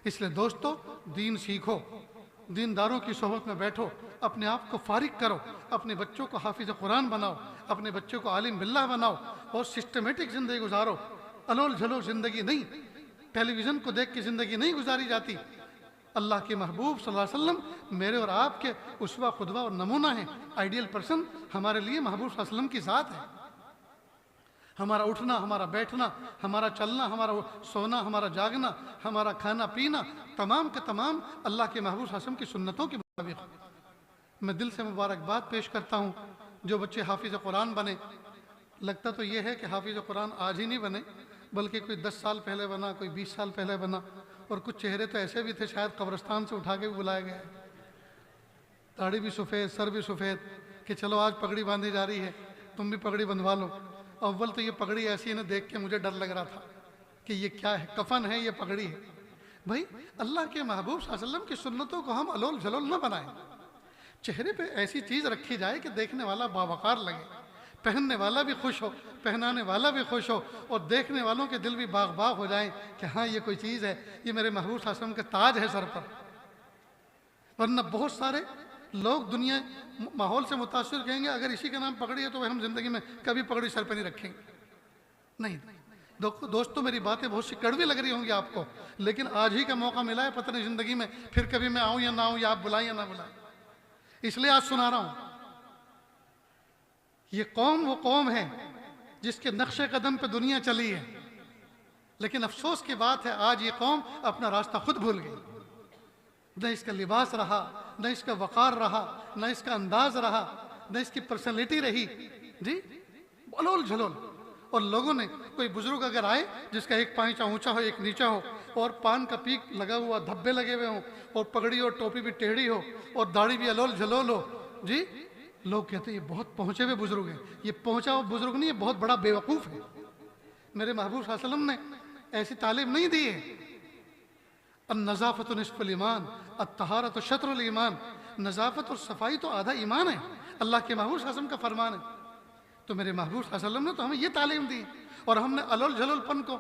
اس لیے دوستو، دین سیکھو، دینداروں کی صحبت میں بیٹھو، اپنے آپ کو فارغ کرو، اپنے بچوں کو حافظ قرآن بناؤ، اپنے بچوں کو عالم باللہ بناؤ، اور سسٹمیٹک زندگی گزارو۔ الول جھلو زندگی نہیں، ٹیلی ویژن کو دیکھ کے زندگی نہیں گزاری جاتی۔ اللہ کے محبوب صلی اللہ علیہ وسلم میرے اور آپ کے اسوہ قدوہ اور نمونہ ہیں۔ آئیڈیل پرسن ہمارے لیے محبوب صلی اللہ علیہ وسلم کی ذات ہے۔ ہمارا اٹھنا، ہمارا بیٹھنا، ہمارا چلنا، ہمارا سونا، ہمارا جاگنا، ہمارا کھانا پینا، تمام کے تمام اللہ کے محبوب صلی اللہ علیہ وسلم کی سنتوں کے مطابق۔ میں دل سے مبارکباد پیش کرتا ہوں جو بچے حافظ قرآن بنے۔ لگتا تو یہ ہے کہ حافظ قرآن آج ہی نہیں بنے، بلکہ کوئی 10 سال پہلے بنا، کوئی 20 سال پہلے بنا، اور کچھ چہرے تو ایسے بھی تھے شاید قبرستان سے اٹھا کے بھی بلائے گئے، داڑھی بھی سفید، سر بھی سفید، کہ چلو آج پگڑی باندھی جا رہی ہے، تم بھی پگڑی بندھوا لو۔ اول تو یہ پگڑی ایسی نہ دیکھ کے مجھے ڈر لگ رہا تھا کہ یہ کیا ہے، کفن ہے یہ پگڑی ہے۔ بھائی اللہ کے محبوب صلی اللہ علیہ وسلم کی سنتوں کو ہم الول جلول نہ بنائیں۔ چہرے پہ ایسی چیز رکھی جائے کہ دیکھنے والا باوقار لگے، پہننے والا بھی خوش ہو، پہنانے والا بھی خوش ہو، اور دیکھنے والوں کے دل بھی باغ باغ ہو جائیں کہ ہاں یہ کوئی چیز ہے، یہ میرے محبوب صلی اللہ علیہ وسلم کا تاج ہے سر پر۔ ورنہ بہت سارے لوگ دنیا ماحول سے متاثر کہیں گے اگر اسی کا نام پگڑی ہے تو ہم زندگی میں کبھی پگڑی سر پہ نہیں رکھیں گے۔ نہیں دوستو، میری باتیں بہت سی کڑوی لگ رہی ہوں گی آپ کو، لیکن آج ہی کا موقع ملا ہے، پتہ نہیں زندگی میں پھر کبھی میں آؤں یا نہ آؤں، یا آپ بلائیں یا نہ بلائیں، اس لیے آج سنا رہا ہوں۔ یہ قوم وہ قوم ہے جس کے نقش قدم پہ دنیا چلی ہے، لیکن افسوس کی بات ہے آج یہ قوم اپنا راستہ خود بھول گئی. نہ اس کا لباس رہا، نہ اس کا وقار رہا، نہ اس کا انداز رہا، نہ اس کی پرسنالٹی رہی. جی بلول جھلول. اور لوگوں نے کوئی بزرگ اگر آئے جس کا ایک پائنچہ اونچا ہو ایک نیچا ہو اور پان کا پیک لگا ہوا دھبے لگے ہوئے ہوں اور پگڑی اور ٹوپی بھی ٹیڑھی ہو اور داڑھی بھی الول جھلول ہو، جی لوگ کہتے ہیں یہ بہت پہنچے ہوئے بزرگ ہیں. یہ پہنچا ہوا بزرگ نہیں، یہ بہت بڑا بے وقوف ہے. میرے محبوب صلی اللہ علیہ وسلم نے ایسی تعلیم نہیں دی ہے. النظافت نصف الایمان الطہارت شطر الایمان. نظافت اور صفائی تو آدھا ایمان ہے. اللہ کے محبوب صلی اللہ علیہ وسلم کا فرمان ہے. تو میرے محبوب صلی اللہ علیہ وسلم نے تو ہمیں یہ تعلیم دی اور ہم نے الول جھلول پن کو،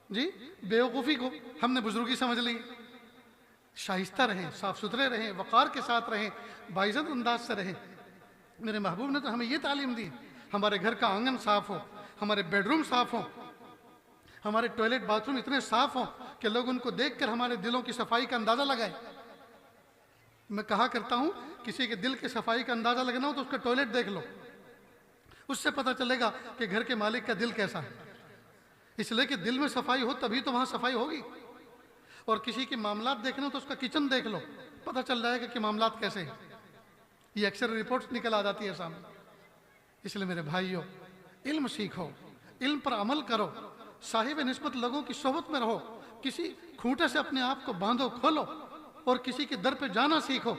جی بیوقوفی کو ہم نے بزرگی سمجھ لی. شائستہ رہیں، صاف ستھرے رہیں، وقار کے ساتھ رہیں، باعزت انداز سے رہیں. میرے محبوب نے تو ہمیں یہ تعلیم دی. ہمارے گھر کا آنگن صاف ہو، ہمارے بیڈ روم صاف ہوں، ہمارے ٹوائلٹ باتھ روم اتنے صاف ہوں کہ لوگ ان کو دیکھ کر ہمارے دلوں کی صفائی کا اندازہ لگائیں. میں کہا کرتا ہوں کسی کے دل کی صفائی کا اندازہ لگنا ہو تو اس کا ٹوائلٹ دیکھ لو، اس سے پتہ چلے گا کہ گھر کے مالک کا دل کیسا ہے. اس لیے کہ دل میں صفائی ہو تبھی تو وہاں صفائی ہوگی. اور کسی کے معاملات دیکھنا ہو تو اس کا کچن دیکھ لو، پتہ چل جائے گا کہ معاملات کیسے ہیں. یہ اکثر رپورٹس نکل آ جاتی ہے سامنے. اس لیے میرے بھائیوں، علم سیکھو، علم پر عمل کرو، صاحب نسبت لوگوں کی صحبت میں رہو. کسی کھوٹے سے اپنے آپ کو باندھو کھولو اور کسی کے در پہ جانا سیکھو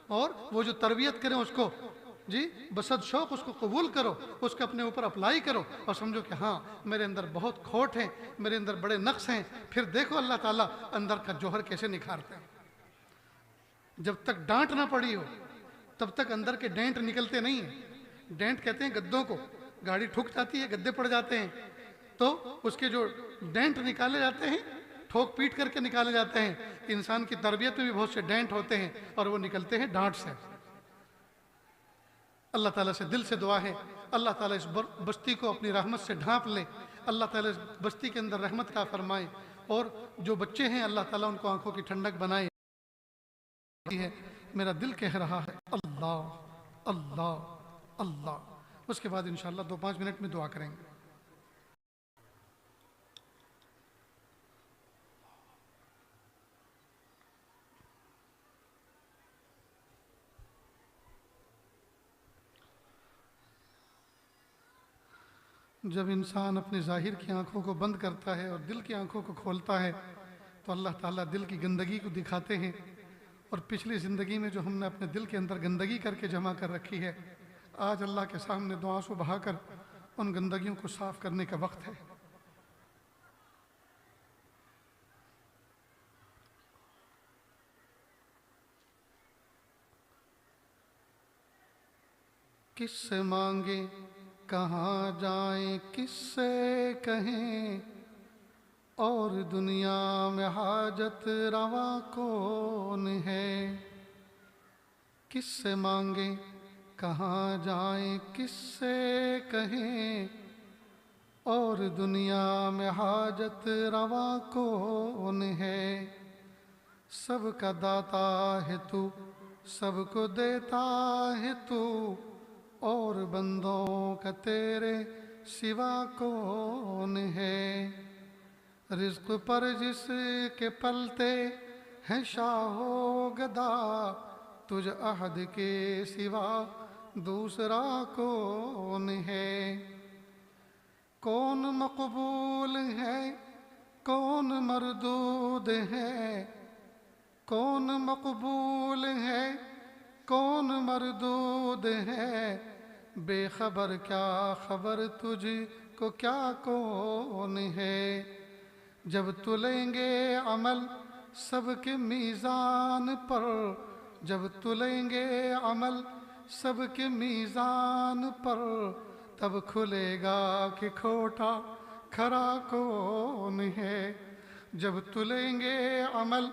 اور وہ جو تربیت کریں اس کو، جی بصد شوق اس کو قبول کرو، اس کو اپنے اوپر اپلائی کرو اور سمجھو کہ ہاں میرے اندر بہت کھوٹ ہیں، میرے اندر بڑے نقص ہیں. پھر دیکھو اللہ تعالیٰ اندر کا جوہر کیسے نکھارتے ہیں. جب تک ڈانٹ نہ پڑی ہو تب تک اندر کے ڈینٹ نکلتے نہیں ہیں. ڈینٹ کہتے ہیں گدوں کو. گاڑی ٹھک جاتی ہے، گدے پڑ جاتے ہیں تو اس کے جو ڈینٹ نکالے جاتے ہیں، ٹھوک پیٹ کر کے نکالے جاتے ہیں. انسان کی تربیت میں بھی بہت سے ڈینٹ ہوتے ہیں اور وہ نکلتے ہیں ڈانٹ سے. اللہ تعالیٰ سے دل سے دعا ہے اللہ تعالیٰ اس بستی کو اپنی رحمت سے ڈھانپ لے. اللہ تعالیٰ اس بستی کے اندر رحمت کا فرمائے اور جو بچے ہیں اللہ تعالیٰ ان کو آنکھوں کی ٹھنڈک بنائے. میرا دل کہہ رہا ہے اللہ اللہ اللہ. اس کے بعد انشاءاللہ 2-5 منٹ میں دعا کریں گے. جب انسان اپنے ظاہر کی آنکھوں کو بند کرتا ہے اور دل کی آنکھوں کو کھولتا ہے تو اللہ تعالیٰ دل کی گندگی کو دکھاتے ہیں. اور پچھلی زندگی میں جو ہم نے اپنے دل کے اندر گندگی کر کے جمع کر رکھی ہے، آج اللہ کے سامنے دو آنسو بہا کر ان گندگیوں کو صاف کرنے کا وقت ہے. کس سے مانگیں کہاں جائیں کس سے کہیں، اور دنیا میں حاجت روا کون ہے. کس سے مانگیں کہاں جائیں کس سے کہیں، اور دنیا میں حاجت روا کون ہے. سب کا داتا ہے تو، سب کو دیتا ہے تو، اور بندوں کا تیرے سوا کون ہے. رزق پر جس کے پلتے ہیں شاہ و گدا، تجھ عہد کے سوا دوسرا کون ہے. کون مقبول ہے کون مردود ہے، کون مقبول ہے کون مردود ہے. بے خبر کیا خبر تجھ کو کیا کون ہے. جب تلیں گے عمل سب کے میزان پر، جب تلیں گے عمل سب کے میزان پر، تب کھلے گا کہ کھوٹا کھرا کون ہے. جب تلیں گے عمل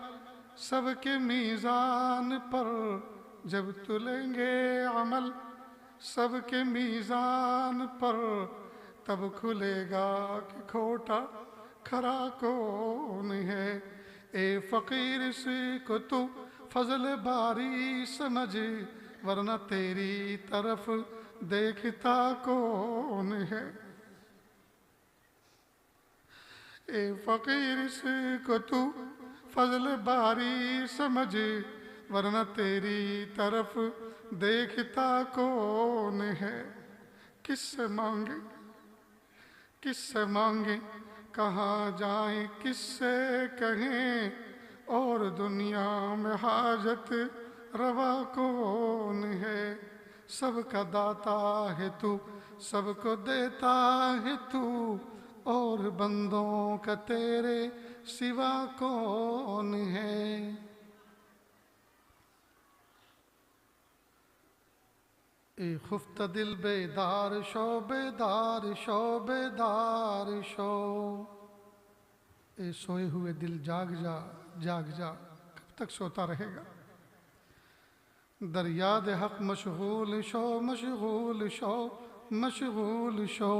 سب کے میزان پر، جب تلیں گے عمل سب کے میزان پر، تب کھلے گا کہ کھوٹا کھرا کون ہے. اے فقیر اس کو تو فضل باری سمجھ، ورنہ تیری طرف دیکھتا کون ہے. اے فقیر اس کو تو فضل باری سمجھ، ورنہ تیری طرف دیکھتا کون ہے۔ کس سے مانگے کس سے مانگیں، کہاں جائیں کس سے کہیں، اور دنیا میں حاجت روا کون ہے۔ سب کا داتا ہے تو، سب کو دیتا ہے تو، اور بندوں کا تیرے سوا کون ہے۔ اے خفتہ دل بیدار شو، بیدار شو، بیدار شو۔ اے سوئے ہوئے دل جاگ جا، جاگ جا، کب تک سوتا رہے گا۔ در یاد حق مشغول شو، مشغول شو، مشغول شو۔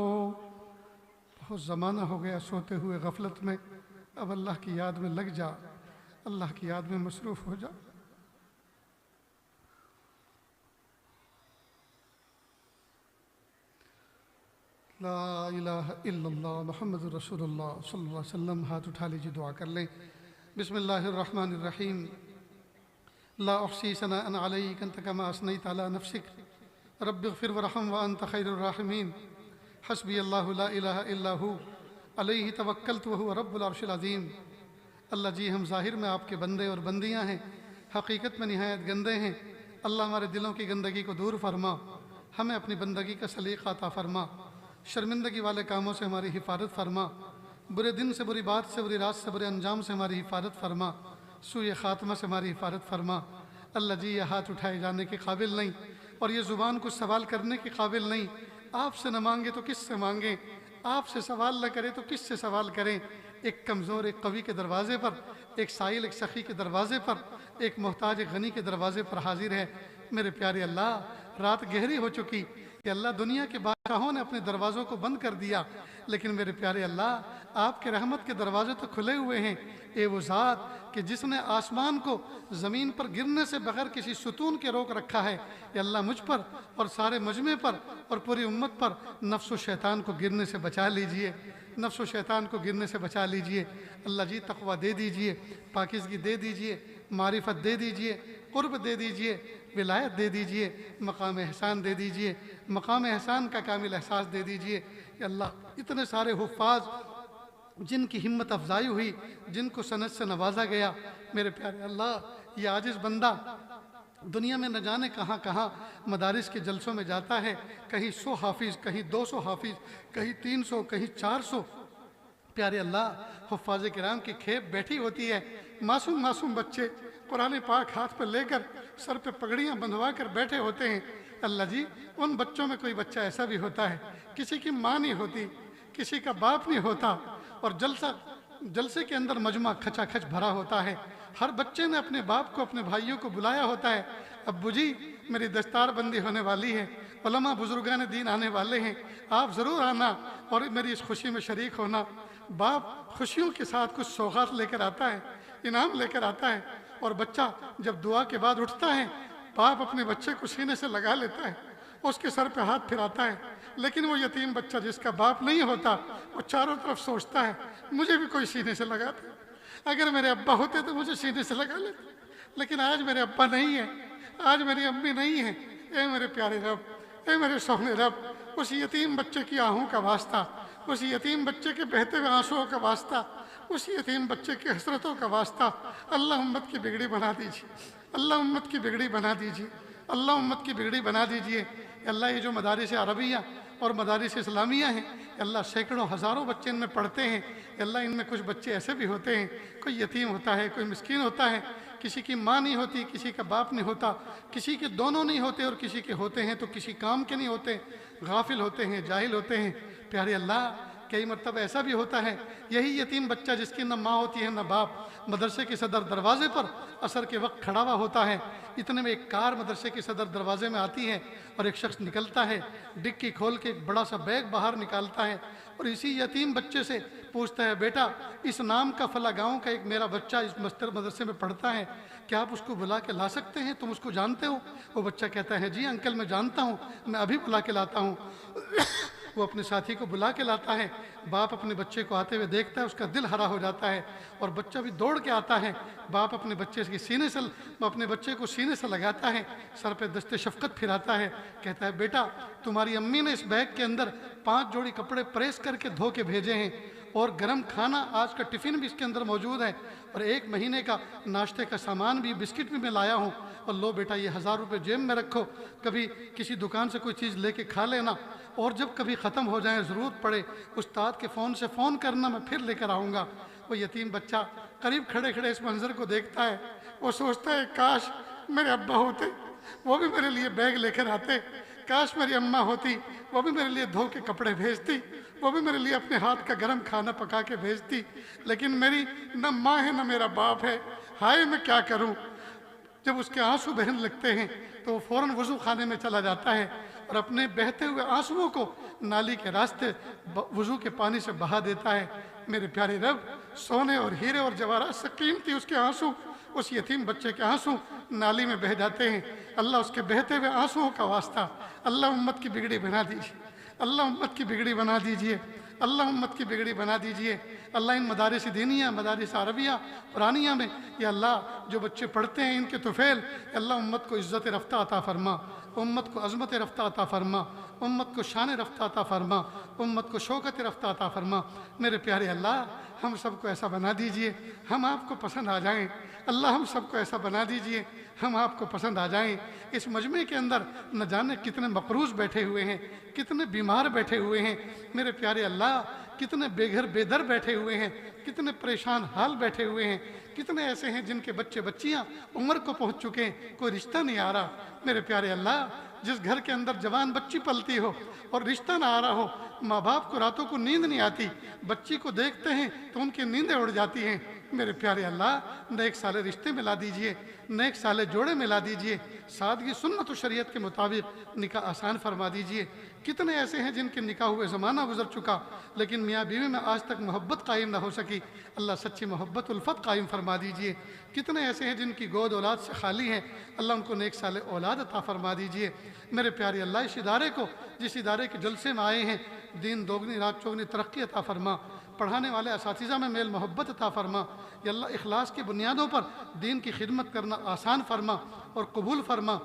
بہت زمانہ ہو گیا سوتے ہوئے غفلت میں، اب اللہ کی یاد میں لگ جا، اللہ کی یاد میں مصروف ہو جا۔ لا الہ الا اللہ محمد رسول اللہ صلی اللہ علیہ وسلم۔ ہاتھ اٹھا لیجیے، دعا کر لیں۔ بسم اللہ الرحمن الرحیم۔ لا احصی ثناء علیک انت کما اثنیت علی نفسک، رب اغفر ورحم وانت خیر الراحمین۔ حسبی اللہ لا الہ الا ہو، علیہ توکلت وہو رب العرش العظیم۔ اللہ جی، ہم ظاہر میں آپ کے بندے اور بندیاں ہیں، حقیقت میں نہایت گندے ہیں۔ اللہ ہمارے دلوں کی گندگی کو دور فرما، ہمیں اپنی بندگی کا سلیقہ عطا فرما، شرمندگی والے کاموں سے ہماری حفاظت فرما، برے دن سے، بری بات سے، بری رات سے، برے انجام سے ہماری حفاظت فرما، سوء خاتمہ سے ہماری حفاظت فرما۔ اللہ جی، یہ ہاتھ اٹھائے جانے کے قابل نہیں، اور یہ زبان کو سوال کرنے کے قابل نہیں۔ آپ سے نہ مانگے تو کس سے مانگیں، آپ سے سوال نہ کرے تو کس سے سوال کریں۔ ایک کمزور ایک قوی کے دروازے پر، ایک سائل ایک سخی کے دروازے پر، ایک محتاج ایک غنی کے دروازے پر حاضر ہے۔ میرے پیارے اللہ، رات گہری ہو چکی کہ اللہ دنیا کے بادشاہوں نے اپنے دروازوں کو بند کر دیا، لیکن میرے پیارے اللہ، آپ کے رحمت کے دروازے تو کھلے ہوئے ہیں۔ اے وہ ذات کہ جس نے آسمان کو زمین پر گرنے سے بغیر کسی ستون کے روک رکھا ہے، یا اللہ مجھ پر اور سارے مجمع پر اور پوری امت پر نفس و شیطان کو گرنے سے بچا لیجئے، نفس و شیطان کو گرنے سے بچا لیجئے۔ اللہ جی، تقوی دے دیجئے، پاکیزگی دے دیجئے، معرفت دے دیجئے، قرب دے دیجئے، ولایت دے دیجئے، مقام احسان دے دیجئے، مقام احسان کا کامل احساس دے دیجئے۔ یا اللہ، اتنے سارے حفاظ جن کی ہمت افزائی ہوئی، جن کو سند سے نوازا گیا، میرے پیارے اللہ، یہ عاجز بندہ دنیا میں نہ جانے کہاں کہاں مدارس کے جلسوں میں جاتا ہے، کہیں 100 حافظ، کہیں 200 حافظ، کہیں 300، کہیں 400۔ پیارے اللہ، حفاظ کرام کی کھیپ بیٹھی ہوتی ہے، معصوم معصوم بچے قرآن پاک ہاتھ پہ لے کر، سر پہ پگڑیاں بندھوا کر بیٹھے ہوتے ہیں۔ اللہ جی، ان بچوں میں کوئی بچہ ایسا بھی ہوتا ہے، کسی کی ماں نہیں ہوتی، کسی کا باپ نہیں ہوتا، اور جلسے کے اندر مجمع کھچا کھچ بھرا ہوتا ہے۔ ہر بچے نے اپنے باپ کو، اپنے بھائیوں کو بلایا ہوتا ہے، ابو جی میری دستار بندی ہونے والی ہے، علماء بزرگان دین آنے والے ہیں، آپ ضرور آنا اور میری اس خوشی میں شریک ہونا۔ باپ خوشیوں کے ساتھ کچھ سوغات لے کر آتا ہے، انعام لے کر آتا ہے، اور بچہ جب دعا کے بعد اٹھتا ہے، باپ اپنے بچے کو سینے سے لگا لیتا ہے، اس کے سر پہ ہاتھ پھراتا ہے۔ لیکن وہ یتیم بچہ جس کا باپ نہیں ہوتا، وہ چاروں طرف سوچتا ہے مجھے بھی کوئی سینے سے لگاتا، اگر میرے ابا ہوتے تو مجھے سینے سے لگا لیتے، لیکن آج میرے ابا نہیں ہے، آج میری امی نہیں ہے۔ اے میرے پیارے رب، اے میرے سونے رب، اس یتیم بچے کی آہوں کا واسطہ، اس یتیم بچے کے بہتے ہوئے آنسوؤں کا واسطہ، اس یتیم بچے کی حسرتوں کا واسطہ، اللہ امت کی بگڑی بنا دیجیے، اللہ امت کی بگڑی بنا دیجیے، اللہ امت کی بگڑی بنا دیجیے۔ اللہ، یہ جو مدارس عربیہ اور مدارس اسلامیہ ہیں، اللہ سینکڑوں ہزاروں بچے ان میں پڑھتے ہیں۔ اللہ، ان میں کچھ بچے ایسے بھی ہوتے ہیں، کوئی یتیم ہوتا ہے، کوئی مسکین ہوتا ہے، کسی کی ماں نہیں ہوتی، کسی کا باپ نہیں ہوتا، کسی کے دونوں نہیں ہوتے، اور کسی کے ہوتے ہیں تو کسی کام کے نہیں ہوتے، غافل ہوتے ہیں، جاہل ہوتے ہیں۔ پیارے اللہ، کئی مرتبہ ایسا بھی ہوتا ہے، یہی یتیم بچہ جس کی نہ ماں ہوتی ہے نہ باپ، مدرسے کے صدر دروازے پر عصر کے وقت کھڑا ہوا ہوتا ہے۔ اتنے میں ایک کار مدرسے کے صدر دروازے میں آتی ہے، اور ایک شخص نکلتا ہے، ڈکی کھول کے ایک بڑا سا بیگ باہر نکالتا ہے، اور اسی یتیم بچے سے پوچھتا ہے، بیٹا اس نام کا فلاں گاؤں کا ایک میرا بچہ اس مدرسے میں پڑھتا ہے، کیا آپ اس کو بلا کے لا سکتے ہیں؟ تم اس کو جانتے ہو؟ وہ بچہ کہتا ہے، جی انکل میں جانتا ہوں، میں ابھی بلا کے لاتا ہوں۔ وہ اپنے ساتھی کو بلا کے لاتا ہے، باپ اپنے بچے کو آتے ہوئے دیکھتا ہے، اس کا دل ہرا ہو جاتا ہے، اور بچہ بھی دوڑ کے آتا ہے، باپ اپنے بچے کو سینے سے لگاتا ہے، سر پہ دست شفقت پھراتا ہے، کہتا ہے بیٹا تمہاری امی نے اس بیگ کے اندر 5 جوڑی کپڑے پریس کر کے دھو کے بھیجے ہیں، اور گرم کھانا آج کا ٹفن بھی اس کے اندر موجود ہے، اور 1 مہینے کا ناشتے کا سامان بھی، بسکٹ بھی میں لایا ہوں، اور لو بیٹا یہ 1000 روپے جیب میں رکھو، کبھی کسی دکان سے کوئی چیز لے کے کھا لینا، اور جب کبھی ختم ہو جائیں ضرورت پڑے استاد کے فون سے فون کرنا، میں پھر لے کر آؤں گا۔ وہ یتیم بچہ قریب کھڑے کھڑے اس منظر کو دیکھتا ہے، وہ سوچتا ہے کاش میرے ابا ہوتے، وہ بھی میرے لیے بیگ لے کر آتے، کاش میری اماں ہوتی، وہ بھی میرے لیے دھو کے کپڑے بھیجتی، وہ بھی میرے لیے اپنے ہاتھ کا گرم کھانا پکا کے بھیجتی، لیکن میری نہ ماں ہے نہ میرا باپ ہے، ہائے میں کیا کروں۔ جب اس کے آنسو بہنے لگتے ہیں تو وہ فوراً وضو خانے میں چلا جاتا ہے اور اپنے بہتے ہوئے آنسوؤں کو نالی کے راستے وضو کے پانی سے بہا دیتا ہے۔ میرے پیارے رب، سونے اور ہیرے اور جواہرات سے قیمتی اس کے آنسو، اس یتیم بچے کے آنسو نالی میں بہہ جاتے ہیں۔ اللہ اس کے بہتے ہوئے آنسوؤں کا واسطہ اللہ امت کی بگڑی بنا دیجیے، اللہ امت کی بگڑی بنا دیجیے، اللہ امت کی بگڑی بنا دیجیے۔ اللہ ان مدارس دینیہ، مدارس عربیہ قرآنیہ میں یا اللہ جو بچے پڑھتے ہیں ان کے طفیل، یا اللہ امت کو عزت رفتہ عطا فرما، امت کو عظمت رفتہ عطا فرما، امت کو شان رفتہ عطا فرما، امت کو شوکت رفتہ عطا فرما۔ میرے پیارے اللہ، ہم سب کو ایسا بنا دیجئے ہم آپ کو پسند آ جائیں۔ اللہ ہم سب کو ایسا بنا دیجئے ہم آپ کو پسند آ جائیں۔ اس مجمع کے اندر نہ جانے کتنے مقروض بیٹھے ہوئے ہیں، کتنے بیمار بیٹھے ہوئے ہیں، میرے پیارے اللہ کتنے بے گھر بے در بیٹھے ہوئے ہیں، کتنے پریشان حال بیٹھے ہوئے ہیں، کتنے ایسے ہیں جن کے بچے بچیاں عمر کو پہنچ چکے ہیں، کوئی رشتہ نہیں آ رہا۔ میرے پیارے اللہ، جس گھر کے اندر جوان بچی پلتی ہو اور رشتہ نہ آ رہا ہو، ماں باپ کو راتوں کو نیند نہیں آتی، بچی کو دیکھتے ہیں تو ان کی نیندیں اڑ جاتی ہیں، میرے پیارے اللہ نیک سالے رشتے ملا دیجئے، نیک سالے جوڑے ملا دیجئے، سادگی سنت و شریعت کے مطابق نکاح آسان فرما دیجئے۔ کتنے ایسے ہیں جن کے نکاح ہوئے زمانہ گزر چکا لیکن میاں بیوی میں آج تک محبت قائم نہ ہو سکی، اللہ سچی محبت الفت قائم فرما دیجئے۔ کتنے ایسے ہیں جن کی گود اولاد سے خالی ہیں، اللہ ان کو نیک سال اولاد عطا فرما دیجئے۔ میرے پیارے اللہ، اس ادارے کو، جس ادارے کے جلسے میں آئے ہیں، دین دوگنی رات چوگنی ترقی عطا فرما، پڑھانے والے اساتذہ میں میل محبت عطا فرما، یا اللہ اخلاص کی بنیادوں پر دین کی خدمت کرنا آسان فرما اور قبول فرما،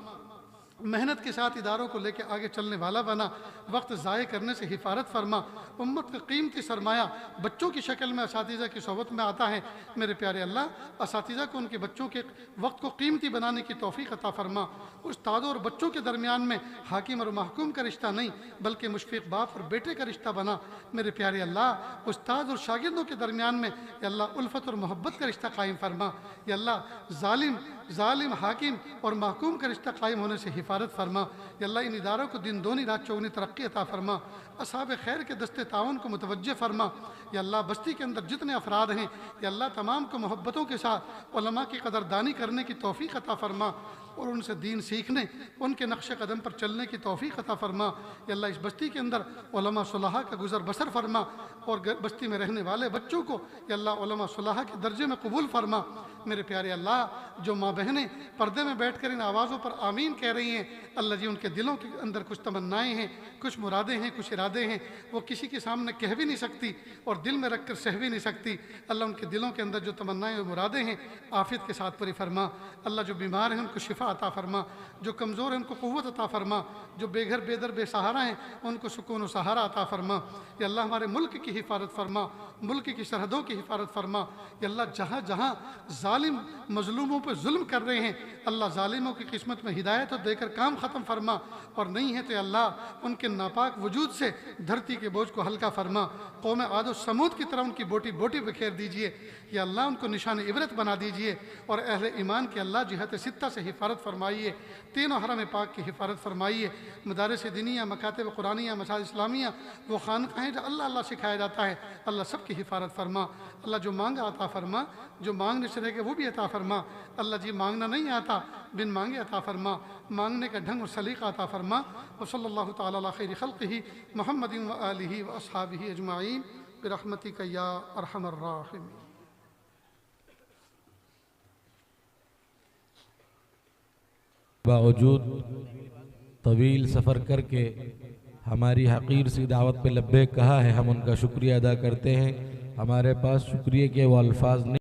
محنت کے ساتھ اداروں کو لے کے آگے چلنے والا بنا، وقت ضائع کرنے سے حفاظت فرما۔ امت کا قیمتی سرمایہ بچوں کی شکل میں اساتذہ کی صحبت میں آتا ہے، میرے پیارے اللہ اساتذہ کو ان کے بچوں کے وقت کو قیمتی بنانے کی توفیق عطا فرما۔ استادوں اور بچوں کے درمیان میں حاکم اور محکوم کا رشتہ نہیں بلکہ مشفق باپ اور بیٹے کا رشتہ بنا، میرے پیارے اللہ استاد اور شاگردوں کے درمیان میں یا اللہ الفت اور محبت کا رشتہ قائم فرما، یا اللہ ظالم حاکم اور محکوم کا رشتہ قائم ہونے سے حفاظت فرما، یا اللہ ان اداروں کو دن دونی رات چوگنی ترقی عطا فرما، اصحاب خیر کے دستے تعاون کو متوجہ فرما، یا اللہ بستی کے اندر جتنے افراد ہیں یا اللہ تمام کو محبتوں کے ساتھ علماء کی قدردانی کرنے کی توفیق عطا فرما اور ان سے دین سیکھنے، ان کے نقش قدم پر چلنے کی توفیق عطا فرما، یا اللہ اس بستی کے اندر علماء صلحاء کا گزر بسر فرما اور بستی میں رہنے والے بچوں کو یا اللہ علماء صلحاء کے درجے میں قبول فرما۔ میرے پیارے اللہ جو ماں بہنیں پردے میں بیٹھ کر ان آوازوں پر آمین کہہ رہی ہیں، اللہ جی ان کے دلوں کے اندر کچھ تمنائیں ہیں، کچھ مرادیں ہیں، کچھ ارادے ہیں، وہ کسی کے سامنے کہہ بھی نہیں سکتی اور دل میں رکھ کر سہ بھی نہیں سکتی، اللہ ان کے دلوں کے اندر جو تمنائیں اور مرادیں ہیں عافیت کے ساتھ پوری فرما۔ اللہ جو بیمار ہیں ان کو شفا عطا فرما، جو کمزور ہیں ان کو قوت عطا فرما، جو بے گھر بے در بے سہارا ہیں ان کو سکون و سہارا عطا فرما، یا اللہ ہمارے ملک کی حفاظت فرما، ملک کی سرحدوں کی حفاظت فرما، یا اللہ جہاں جہاں ظالم مظلوموں پہ ظلم کر رہے ہیں اللہ ظالموں کی قسمت میں ہدایت دے کر کام ختم فرما، اور نہیں ہے تو اللہ ان کے ناپاک وجود سے دھرتی کے بوجھ کو ہلکا فرما، قوم عاد و سمود کی طرح ان کی بوٹی بوٹی بکھیر دیجئے، یا اللہ ان کو نشان عبرت بنا دیجئے، اور اہل ایمان کے اللہ جہت ستہ سے حفاظت فرمائیے، تینوں حرم پاک کی حفاظت فرمائیے، مدارس دینیہ، مکاتب قرآنیہ، مساجد اسلامیہ، وہ خانقاہیں جو اللہ اللہ سکھایا جاتا ہے اللہ سب کی حفاظت فرما۔ اللہ جو مانگا عطا فرما، جو مانگنے سے رہ گئے وہ بھی عطا فرما، اللہ جی مانگنا نہیں آتا بن مانگے عطا فرما، مانگنے کا ڈھنگ اور سلیقہ عطا فرما۔ وصلی اللہ تعالی علی خیر خلقہ محمد و آلہ و اصحابہ اجمعین برحمتک یا ارحم الراحمین۔ باوجود طویل سفر کر کے ہماری حقیر سی دعوت پہ لبیک کہا ہے، ہم ان کا شکریہ ادا کرتے ہیں. ہمارے پاس شکریہ کے وہ الفاظ نہیں